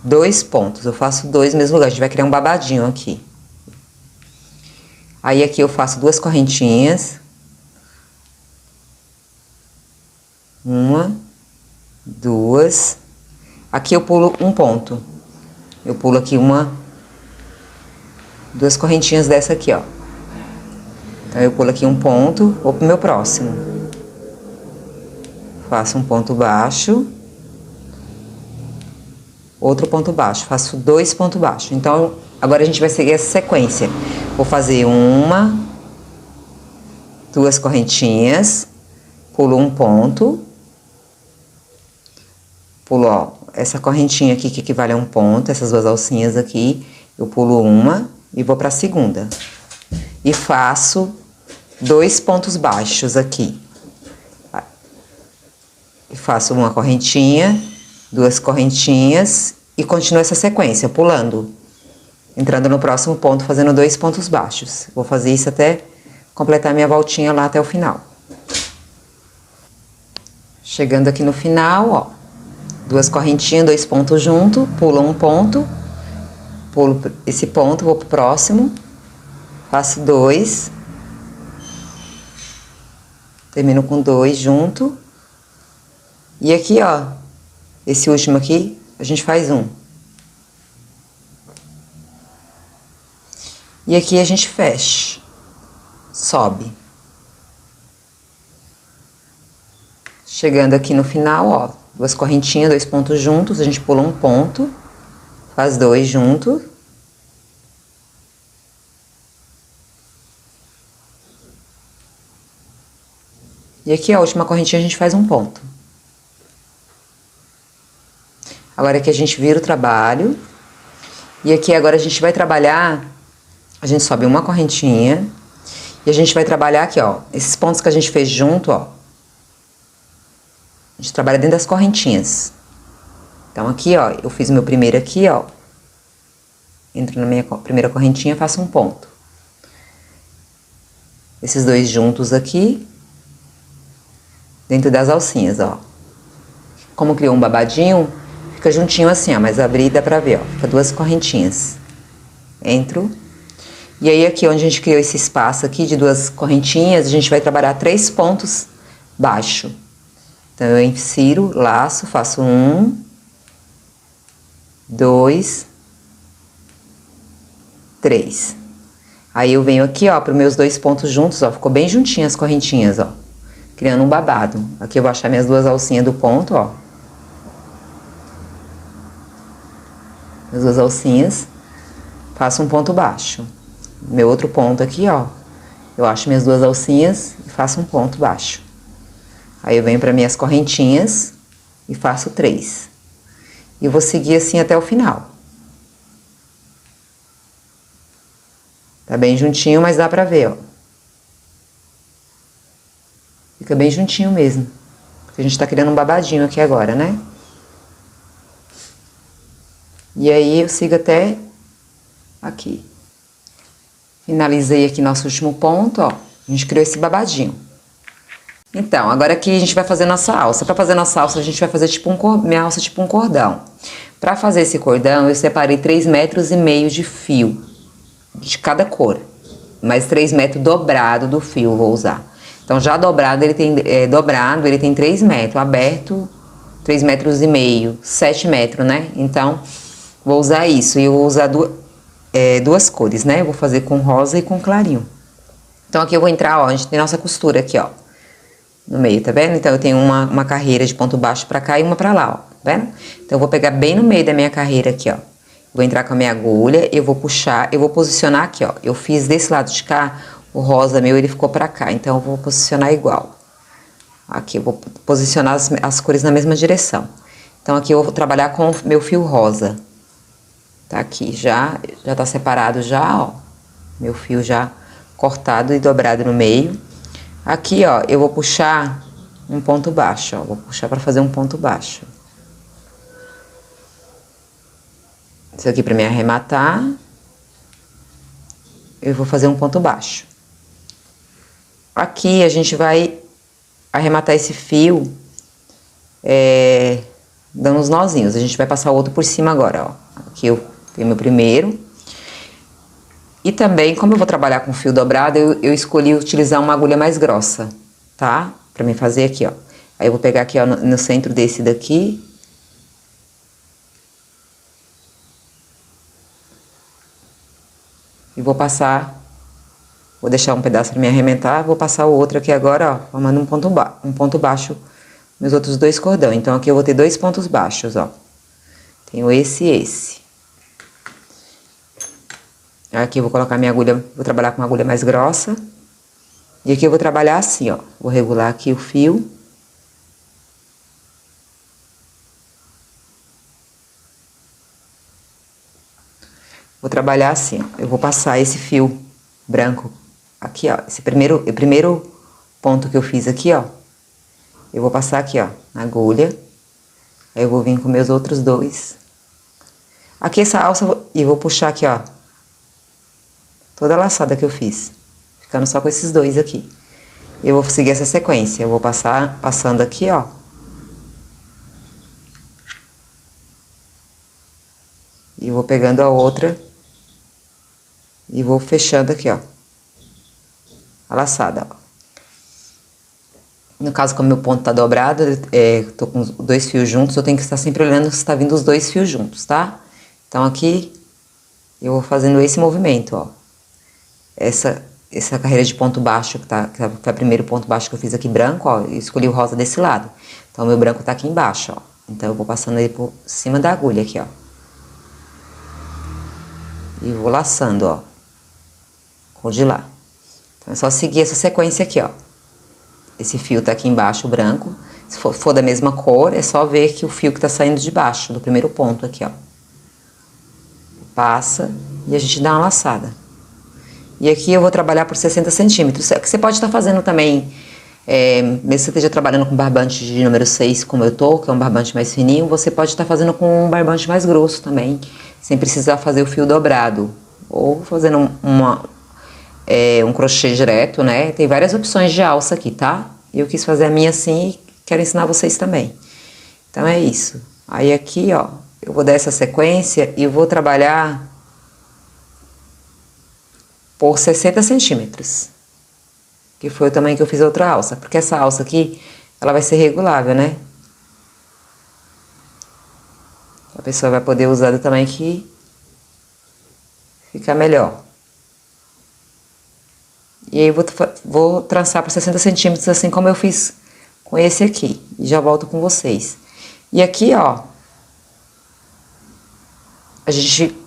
2 pontos. Eu faço 2 no mesmo lugar. A gente vai criar um babadinho aqui. Aí, aqui eu faço 2 correntinhas. 1, 2... Aqui eu pulo um ponto. Eu pulo aqui 2 correntinhas dessa aqui, ó. Então, eu pulo aqui um ponto, vou pro meu próximo. Faço um ponto baixo. Outro ponto baixo. Faço 2 pontos baixos. Então, agora a gente vai seguir essa sequência. Vou fazer 2 correntinhas. Pulo um ponto. Pulo, ó, essa correntinha aqui que equivale a um ponto, essas 2 alcinhas aqui, eu pulo uma e vou pra segunda. E faço 2 pontos baixos aqui. E faço uma correntinha, 2 correntinhas e continuo essa sequência, pulando. Entrando no próximo ponto, fazendo 2 pontos baixos. Vou fazer isso até completar minha voltinha lá até o final. Chegando aqui no final, ó. 2 correntinhas, 2 pontos junto, pulo um ponto, pulo esse ponto, vou pro próximo, faço 2, termino com 2 junto, e aqui, ó, esse último aqui, a gente faz 1. E aqui a gente fecha. sobe. Chegando aqui no final, ó, duas correntinhas, 2 pontos juntos, a gente pula um ponto, faz 2 juntos. E aqui, a última correntinha, a gente faz um ponto. Agora aqui a gente vira o trabalho. E aqui agora a gente vai trabalhar, a gente sobe uma correntinha. E a gente vai trabalhar aqui, ó, esses pontos que a gente fez junto, ó. A gente trabalha dentro das correntinhas. Então aqui, ó, eu fiz o meu primeiro aqui, ó. Entro na minha primeira correntinha, faço um ponto. Esses dois juntos aqui. Dentro das alcinhas, ó. Como criou um babadinho, fica juntinho assim, ó, mas abrir dá pra ver, ó. Fica duas correntinhas. Entro. E aí aqui onde a gente criou esse espaço aqui de duas correntinhas, a gente vai trabalhar 3 pontos baixo. Então eu insiro, laço, faço 1, 2, 3. Aí eu venho aqui, ó, para os meus 2 pontos juntos, ó, ficou bem juntinho as correntinhas, ó. Criando um babado. Aqui eu vou achar minhas duas alcinhas do ponto, ó. As duas alcinhas. Faço um ponto baixo. Meu outro ponto aqui, ó. Eu acho minhas duas alcinhas e faço um ponto baixo. Aí eu venho para minhas correntinhas e faço 3. E vou seguir assim até o final. Tá bem juntinho, mas dá pra ver, ó. Fica bem juntinho mesmo. Porque a gente tá criando um babadinho aqui agora, né? E aí eu sigo até aqui. Finalizei aqui nosso último ponto, ó. A gente criou esse babadinho. Então, agora aqui a gente vai fazer nossa alça. Pra fazer nossa alça, a gente vai fazer tipo minha alça tipo um cordão. Pra fazer esse cordão, eu separei 3,5 metros de fio. De cada cor. Mais 3 metros dobrado do fio eu vou usar. Então, já dobrado, ele tem 3 metros. Aberto, 3,5 metros. 7 metros, né? Então, vou usar isso. E eu vou usar duas cores, né? Eu vou fazer com rosa e com clarinho. Então, aqui eu vou entrar, ó. A gente tem nossa costura aqui, ó. No meio, tá vendo? Então, eu tenho uma carreira de ponto baixo pra cá e uma pra lá, ó. Tá vendo? Então, eu vou pegar bem no meio da minha carreira aqui, ó. Vou entrar com a minha agulha, eu vou puxar, eu vou posicionar aqui, ó. Eu fiz desse lado de cá, o rosa meu, ele ficou pra cá. Então, eu vou posicionar igual. Aqui, eu vou posicionar as cores na mesma direção. Então, aqui eu vou trabalhar com o meu fio rosa. Tá aqui, já tá separado já, ó. Meu fio já cortado e dobrado no meio. Aqui, ó, eu vou puxar um ponto baixo, ó. Vou puxar pra fazer um ponto baixo. Isso aqui pra me arrematar. Eu vou fazer um ponto baixo. Aqui a gente vai arrematar esse fio, dando uns nozinhos. A gente vai passar o outro por cima agora, ó. Aqui eu tenho meu primeiro. E também, como eu vou trabalhar com fio dobrado, eu escolhi utilizar uma agulha mais grossa, tá? Pra mim fazer aqui, ó. Aí eu vou pegar aqui, ó, no centro desse daqui. E vou passar, vou deixar um pedaço pra me arrementar, vou passar o outro aqui agora, ó, formando um ponto baixo nos outros 2 cordões. Então, aqui eu vou ter 2 pontos baixos, ó. Tenho esse e esse. Aqui eu vou colocar minha agulha, vou trabalhar com uma agulha mais grossa. E aqui eu vou trabalhar assim, ó. Vou regular aqui o fio. Vou trabalhar assim, ó. Eu vou passar esse fio branco aqui, ó. Esse primeiro ponto que eu fiz aqui, ó. Eu vou passar aqui, ó, na agulha. Aí eu vou vir com meus outros 2. Aqui essa alça, e vou puxar aqui, ó. Toda a laçada que eu fiz. Ficando só com esses 2 aqui. Eu vou seguir essa sequência. Eu vou passando aqui, ó. E vou pegando a outra. E vou fechando aqui, ó. A laçada, ó. No caso, como meu ponto tá dobrado, tô com 2 fios juntos, eu tenho que estar sempre olhando se tá vindo os 2 fios juntos, tá? Então, aqui, eu vou fazendo esse movimento, ó. essa carreira de ponto baixo, que foi o primeiro ponto baixo que eu fiz aqui branco, ó, eu escolhi o rosa desse lado. Então, o meu branco tá aqui embaixo, ó. Então, eu vou passando ele por cima da agulha aqui, ó. E vou laçando, ó. Com o de lá. Então, é só seguir essa sequência aqui, ó. Esse fio tá aqui embaixo, o branco. Se for da mesma cor, é só ver que o fio que tá saindo de baixo, do primeiro ponto aqui, ó. Passa e a gente dá uma laçada. E aqui eu vou trabalhar por 60 centímetros. Que você pode estar fazendo também, mesmo que você esteja trabalhando com barbante de número 6, como eu tô, que é um barbante mais fininho, você pode estar fazendo com um barbante mais grosso também, sem precisar fazer o fio dobrado. Ou fazendo um crochê direto, né? Tem várias opções de alça aqui, tá? Eu quis fazer a minha assim e quero ensinar vocês também. Então, é isso. Aí aqui, ó, eu vou dar essa sequência e vou trabalhar por 60 centímetros. Que foi o tamanho que eu fiz a outra alça. Porque essa alça aqui, ela vai ser regulável, né? A pessoa vai poder usar do tamanho que ficar melhor. E aí, eu vou trançar por 60 centímetros, assim como eu fiz com esse aqui. E já volto com vocês. E aqui, ó,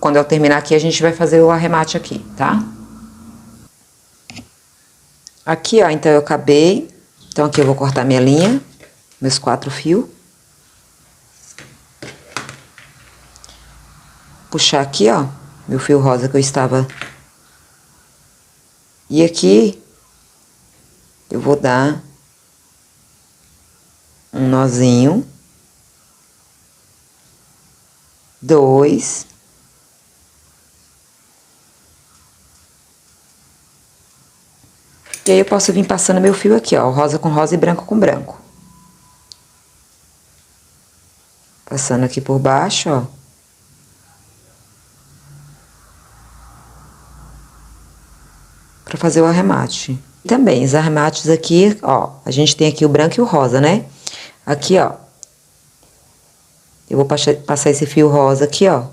quando eu terminar aqui, a gente vai fazer o arremate aqui, tá? Aqui, ó, então eu acabei. Então, aqui eu vou cortar minha linha, meus 4 fios. Puxar aqui, ó, meu fio rosa que eu estava. E aqui, eu vou dar um nozinho. 2. E aí, eu posso vir passando meu fio aqui, ó, rosa com rosa e branco com branco. Passando aqui por baixo, ó. Pra fazer o arremate. Também, os arremates aqui, ó, a gente tem aqui o branco e o rosa, né? Aqui, ó. Eu vou passar esse fio rosa aqui, ó.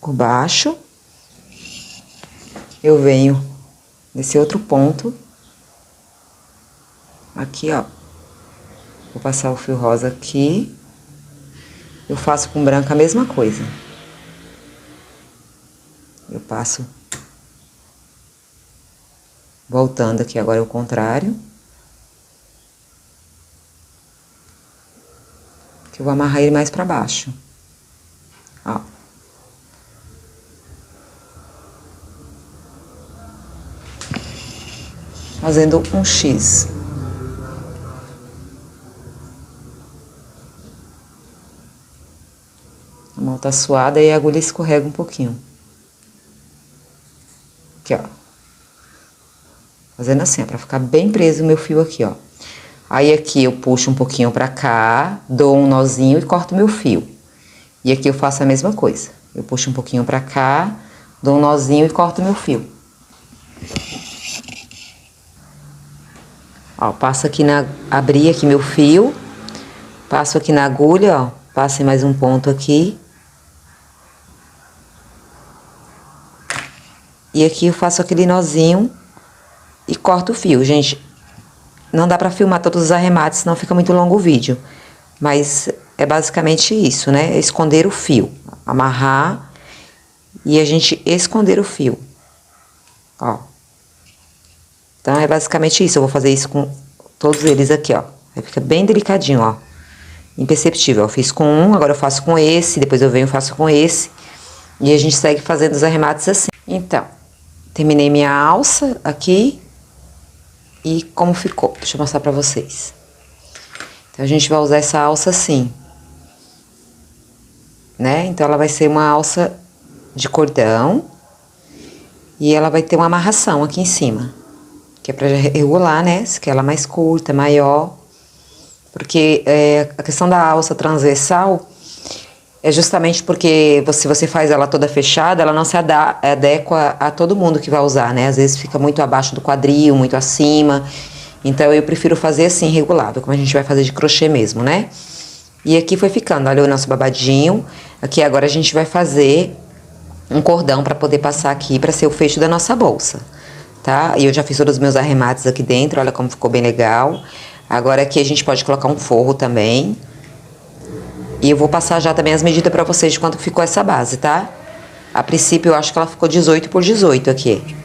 Por baixo. Eu venho nesse outro ponto. Aqui, ó. Vou passar o fio rosa aqui. Eu faço com branco a mesma coisa. Eu passo. Voltando aqui agora é o contrário. Que eu vou amarrar ele mais pra baixo. Ó. Fazendo um X. A mão tá suada e a agulha escorrega um pouquinho. Aqui, ó. Fazendo assim, ó, pra ficar bem preso o meu fio aqui, ó. Aí, aqui eu puxo um pouquinho pra cá, dou um nozinho e corto meu fio. E aqui eu faço a mesma coisa. Eu puxo um pouquinho pra cá, dou um nozinho e corto meu fio. Ó, passo aqui abri aqui meu fio, passo aqui na agulha, ó, passo mais um ponto aqui. E aqui eu faço aquele nozinho e corto o fio. Gente, não dá pra filmar todos os arremates, senão fica muito longo o vídeo. Mas é basicamente isso, né? Esconder o fio, amarrar e a gente esconder o fio. Ó. Então, é basicamente isso. Eu vou fazer isso com todos eles aqui, ó. Aí fica bem delicadinho, ó. Imperceptível. Eu fiz com um, agora eu faço com esse, depois eu venho e faço com esse. E a gente segue fazendo os arremates assim. Então, terminei minha alça aqui. E como ficou? Deixa eu mostrar pra vocês. Então, a gente vai usar essa alça assim. Né? Então, ela vai ser uma alça de cordão. E ela vai ter uma amarração aqui em cima. Que é pra regular, né? Se quer ela mais curta, maior. Porque a questão da alça transversal é justamente porque se você faz ela toda fechada, ela não se adequa a todo mundo que vai usar, né? Às vezes fica muito abaixo do quadril, muito acima. Então, eu prefiro fazer assim, regulável, como a gente vai fazer de crochê mesmo, né? E aqui foi ficando, olha o nosso babadinho. Aqui agora a gente vai fazer um cordão pra poder passar aqui pra ser o fecho da nossa bolsa, tá? E eu já fiz todos os meus arremates aqui dentro, olha como ficou bem legal. Agora aqui a gente pode colocar um forro também. E eu vou passar já também as medidas pra vocês de quanto ficou essa base, tá? A princípio eu acho que ela ficou 18 por 18 aqui.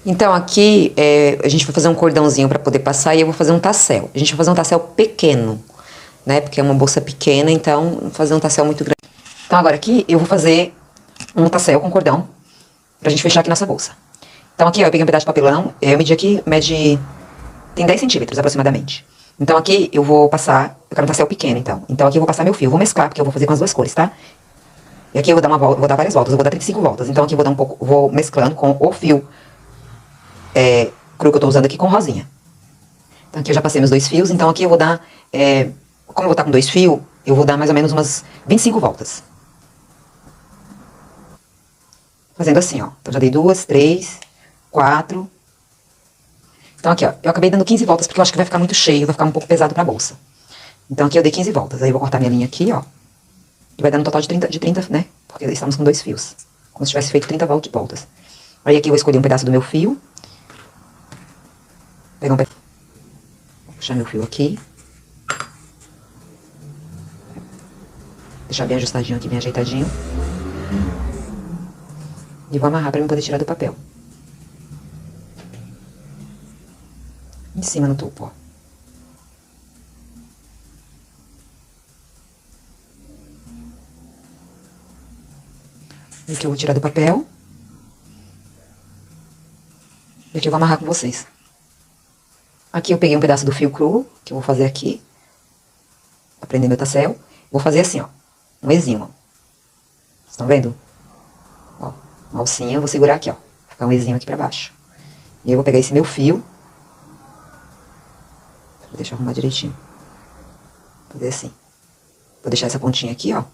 Então aqui a gente vai fazer um cordãozinho pra poder passar e eu vou fazer um tassel. A gente vai fazer um tassel pequeno, né? Porque é uma bolsa pequena, então não vou fazer um tassel muito grande. Então agora aqui eu vou fazer um tassel com cordão pra gente fechar aqui nossa bolsa. Então aqui ó, eu peguei um pedaço de papelão, eu medi aqui, tem 10 centímetros aproximadamente. Então aqui eu vou passar, eu quero um tassel pequeno então. Então aqui eu vou passar meu fio, vou mesclar, porque eu vou fazer com as duas cores, tá? E aqui eu vou dar uma volta, vou dar várias voltas, eu vou dar 35 voltas. Então aqui eu vou dar um pouco, vou mesclando com o fio cru que eu tô usando aqui com rosinha. Então aqui eu já passei meus dois fios, então aqui eu vou dar, como eu vou estar com dois fios, eu vou dar mais ou menos umas 25 voltas. Fazendo assim, ó. Então já dei 2, 3, 4. Então aqui, ó, eu acabei dando 15 voltas porque eu acho que vai ficar muito cheio, vai ficar um pouco pesado pra bolsa. Então aqui eu dei 15 voltas, aí eu vou cortar minha linha aqui, ó. E vai dando um total de 30, né? Porque estamos com dois fios. Como se tivesse feito 30 voltas. Aí aqui eu vou escolher um pedaço do meu fio. Pegar um pedaço. Vou puxar meu fio aqui. Deixar bem ajustadinho aqui, bem ajeitadinho. E vou amarrar pra eu poder tirar do papel. Em cima no topo, ó. E aqui eu vou tirar do papel. E aqui eu vou amarrar com vocês. Aqui eu peguei um pedaço do fio cru, que eu vou fazer aqui. Pra prender meu tassel. Vou fazer assim, ó. Um Ezinho, ó. Vocês estão vendo? Ó, uma alcinha, eu vou segurar aqui, ó. Ficar um Ezinho aqui pra baixo. E eu vou pegar esse meu fio. Deixa eu arrumar direitinho. Vou fazer assim. Vou deixar essa pontinha aqui, ó.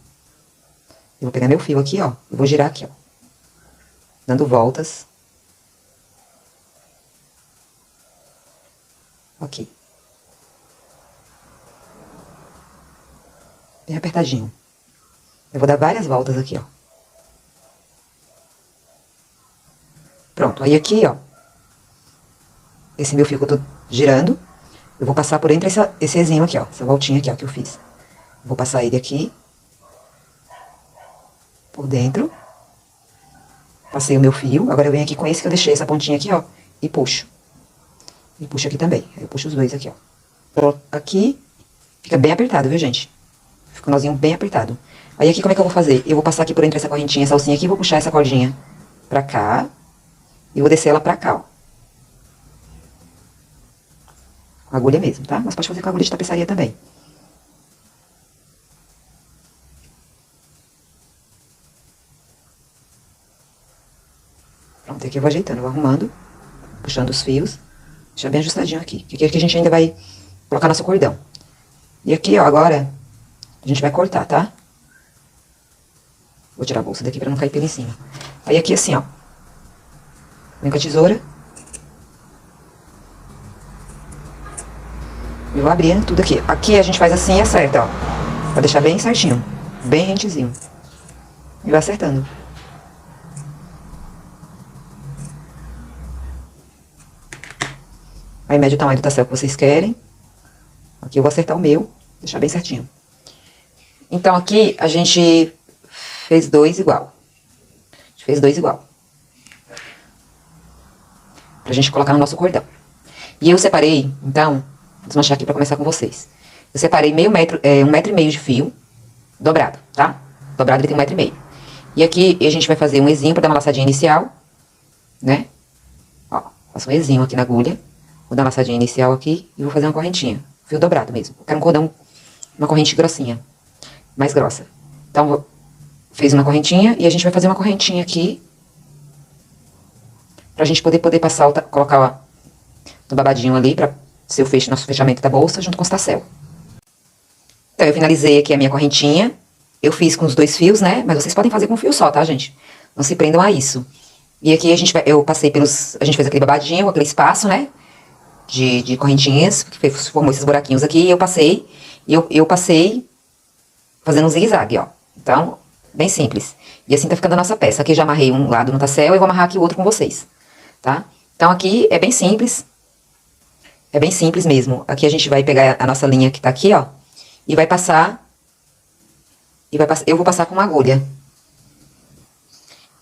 Eu vou pegar meu fio aqui, ó. E vou girar aqui, ó. Dando voltas. Ok. Bem apertadinho. Eu vou dar várias voltas aqui, ó. Pronto. Aí aqui, ó. Esse meu fio que eu tô girando. Eu vou passar por entre esse Ezinho aqui, ó. Essa voltinha aqui, ó, que eu fiz. Vou passar ele aqui. Por dentro. Passei o meu fio. Agora eu venho aqui com esse que eu deixei, essa pontinha aqui, ó. E puxo. E puxo aqui também. Aí eu puxo os dois aqui, ó. Aqui. Fica bem apertado, viu, gente? Fica um nozinho bem apertado. Aí aqui como é que eu vou fazer? Eu vou passar aqui por entre essa correntinha, essa alcinha aqui. Vou puxar essa cordinha pra cá. E vou descer ela pra cá, ó. Com agulha mesmo, tá? Mas pode fazer com agulha de tapeçaria também. Pronto, aqui eu vou ajeitando, vou arrumando, puxando os fios, deixar bem ajustadinho aqui. Porque aqui a gente ainda vai colocar nosso cordão. E aqui, ó, agora, a gente vai cortar, tá? Vou tirar a bolsa daqui pra não cair pelo em cima. Aí aqui assim, ó. Vem com a tesoura. Eu vou abrindo tudo aqui. Aqui a gente faz assim e acerta, ó. Pra deixar bem certinho. Bem rentezinho. E vai acertando. Aí mede o tamanho do tassel que vocês querem. Aqui eu vou acertar o meu. Deixar bem certinho. Então aqui a gente fez dois igual. A gente fez dois igual. Pra gente colocar no nosso cordão. E eu separei, então, vou desmanchar aqui pra começar com vocês. Eu separei meio metro, 1,5 metro de fio, dobrado, tá? Dobrado ele tem 1,5 metro. E aqui a gente vai fazer um Ezinho pra dar uma laçadinha inicial, né? Ó, faço um Ezinho aqui na agulha. Vou dar uma laçadinha inicial aqui e vou fazer uma correntinha. Fio dobrado mesmo. Eu quero um cordão, uma corrente grossinha, mais grossa. Então, fiz uma correntinha e a gente vai fazer uma correntinha aqui. Pra gente poder passar, colocar ó, no babadinho ali, pra ser o nosso fechamento da bolsa, junto com os tassel. Então, eu finalizei aqui a minha correntinha. Eu fiz com os dois fios, né? Mas vocês podem fazer com um fio só, tá, gente? Não se prendam a isso. E aqui eu passei a gente fez aquele babadinho, aquele espaço, né? de correntinhas, que formou esses buraquinhos aqui, e eu passei fazendo um zigue-zague, ó. Então, bem simples. E assim tá ficando a nossa peça. Aqui eu já amarrei um lado no tassel e vou amarrar aqui o outro com vocês, tá? Então aqui é bem simples. É bem simples mesmo. Aqui a gente vai pegar a nossa linha que tá aqui, ó, e vai passar, eu vou passar com uma agulha.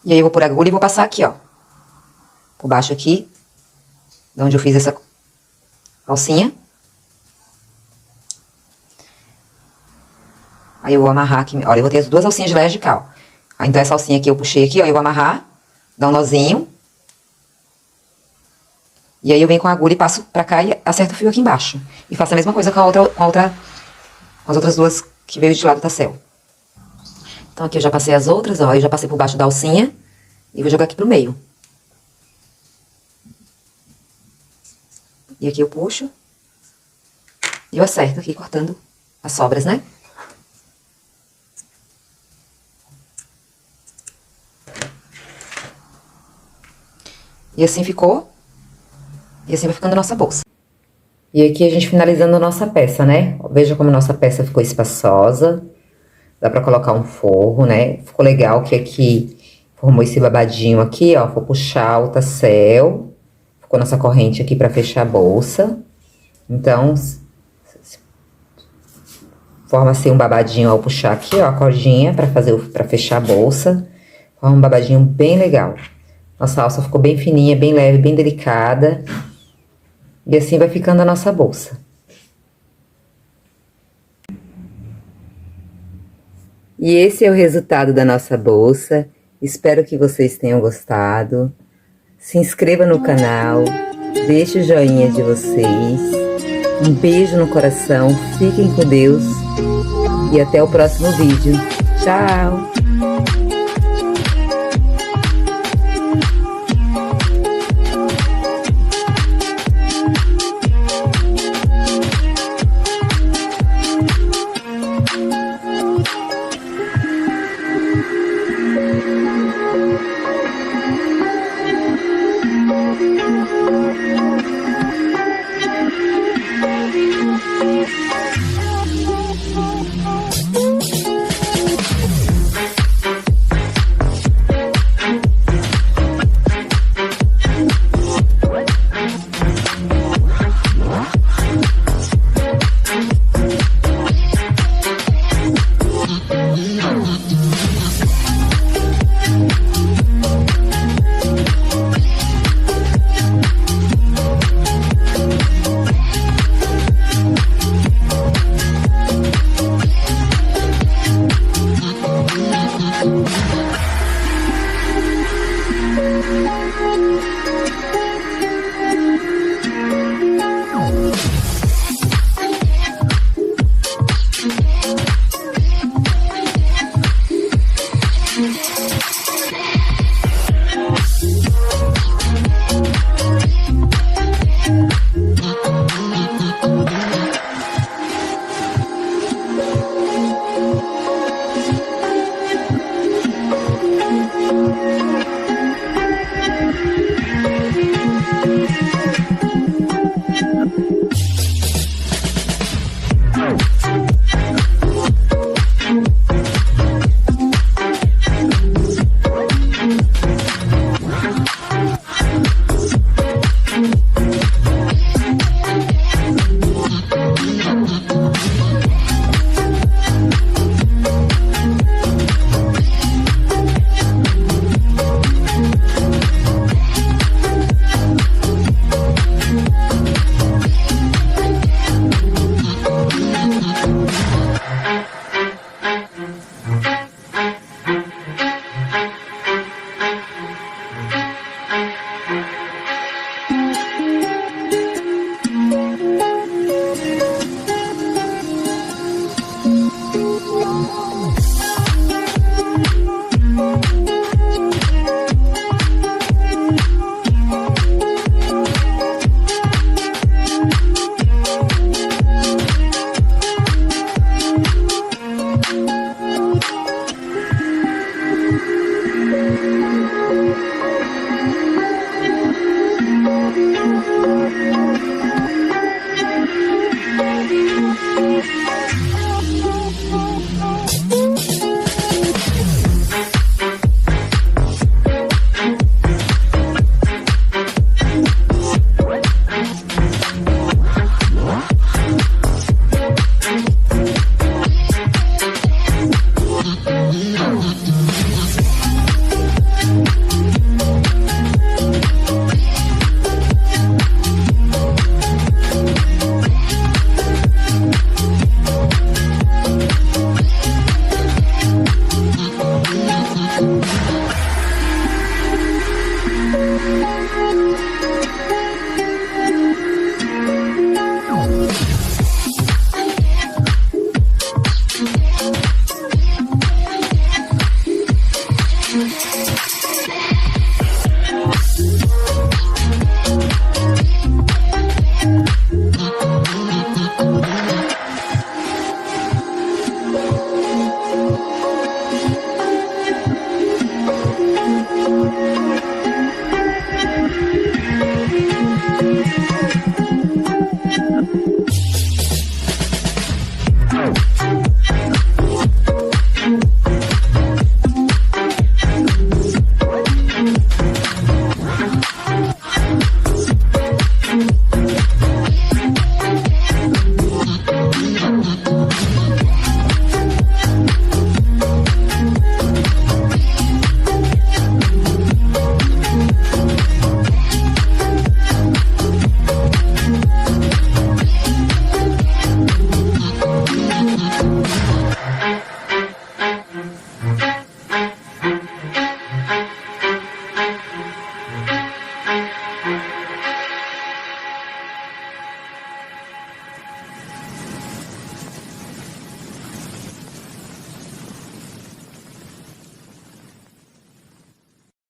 E aí eu vou por agulha e vou passar aqui, ó, por baixo aqui, de onde eu fiz essa alcinha. Aí eu vou amarrar aqui, olha, eu vou ter as duas alcinhas de leste de cal. Aí, então essa alcinha aqui eu puxei aqui, ó, eu vou amarrar, dar um nozinho. E aí eu venho com a agulha e passo pra cá e acerto o fio aqui embaixo. E faço a mesma coisa com as outras duas que veio de lado do tassel. Então aqui eu já passei as outras, ó, eu já passei por baixo da alcinha e vou jogar aqui pro meio. E aqui eu puxo e eu acerto aqui, cortando as sobras, né? E assim ficou. E assim vai ficando a nossa bolsa. E aqui a gente finalizando a nossa peça, né? Veja como a nossa peça ficou espaçosa. Dá pra colocar um forro, né? Ficou legal que aqui formou esse babadinho aqui, ó. Vou puxar o tassel. Ficou nossa corrente aqui pra fechar a bolsa. Então, forma assim um babadinho ao puxar aqui, ó, a cordinha pra fechar a bolsa. Forma um babadinho bem legal. Nossa alça ficou bem fininha, bem leve, bem delicada. E assim vai ficando a nossa bolsa. E esse é o resultado da nossa bolsa. Espero que vocês tenham gostado. Se inscreva no canal, deixe o joinha de vocês. Um beijo no coração, fiquem com Deus. E até o próximo vídeo. Tchau!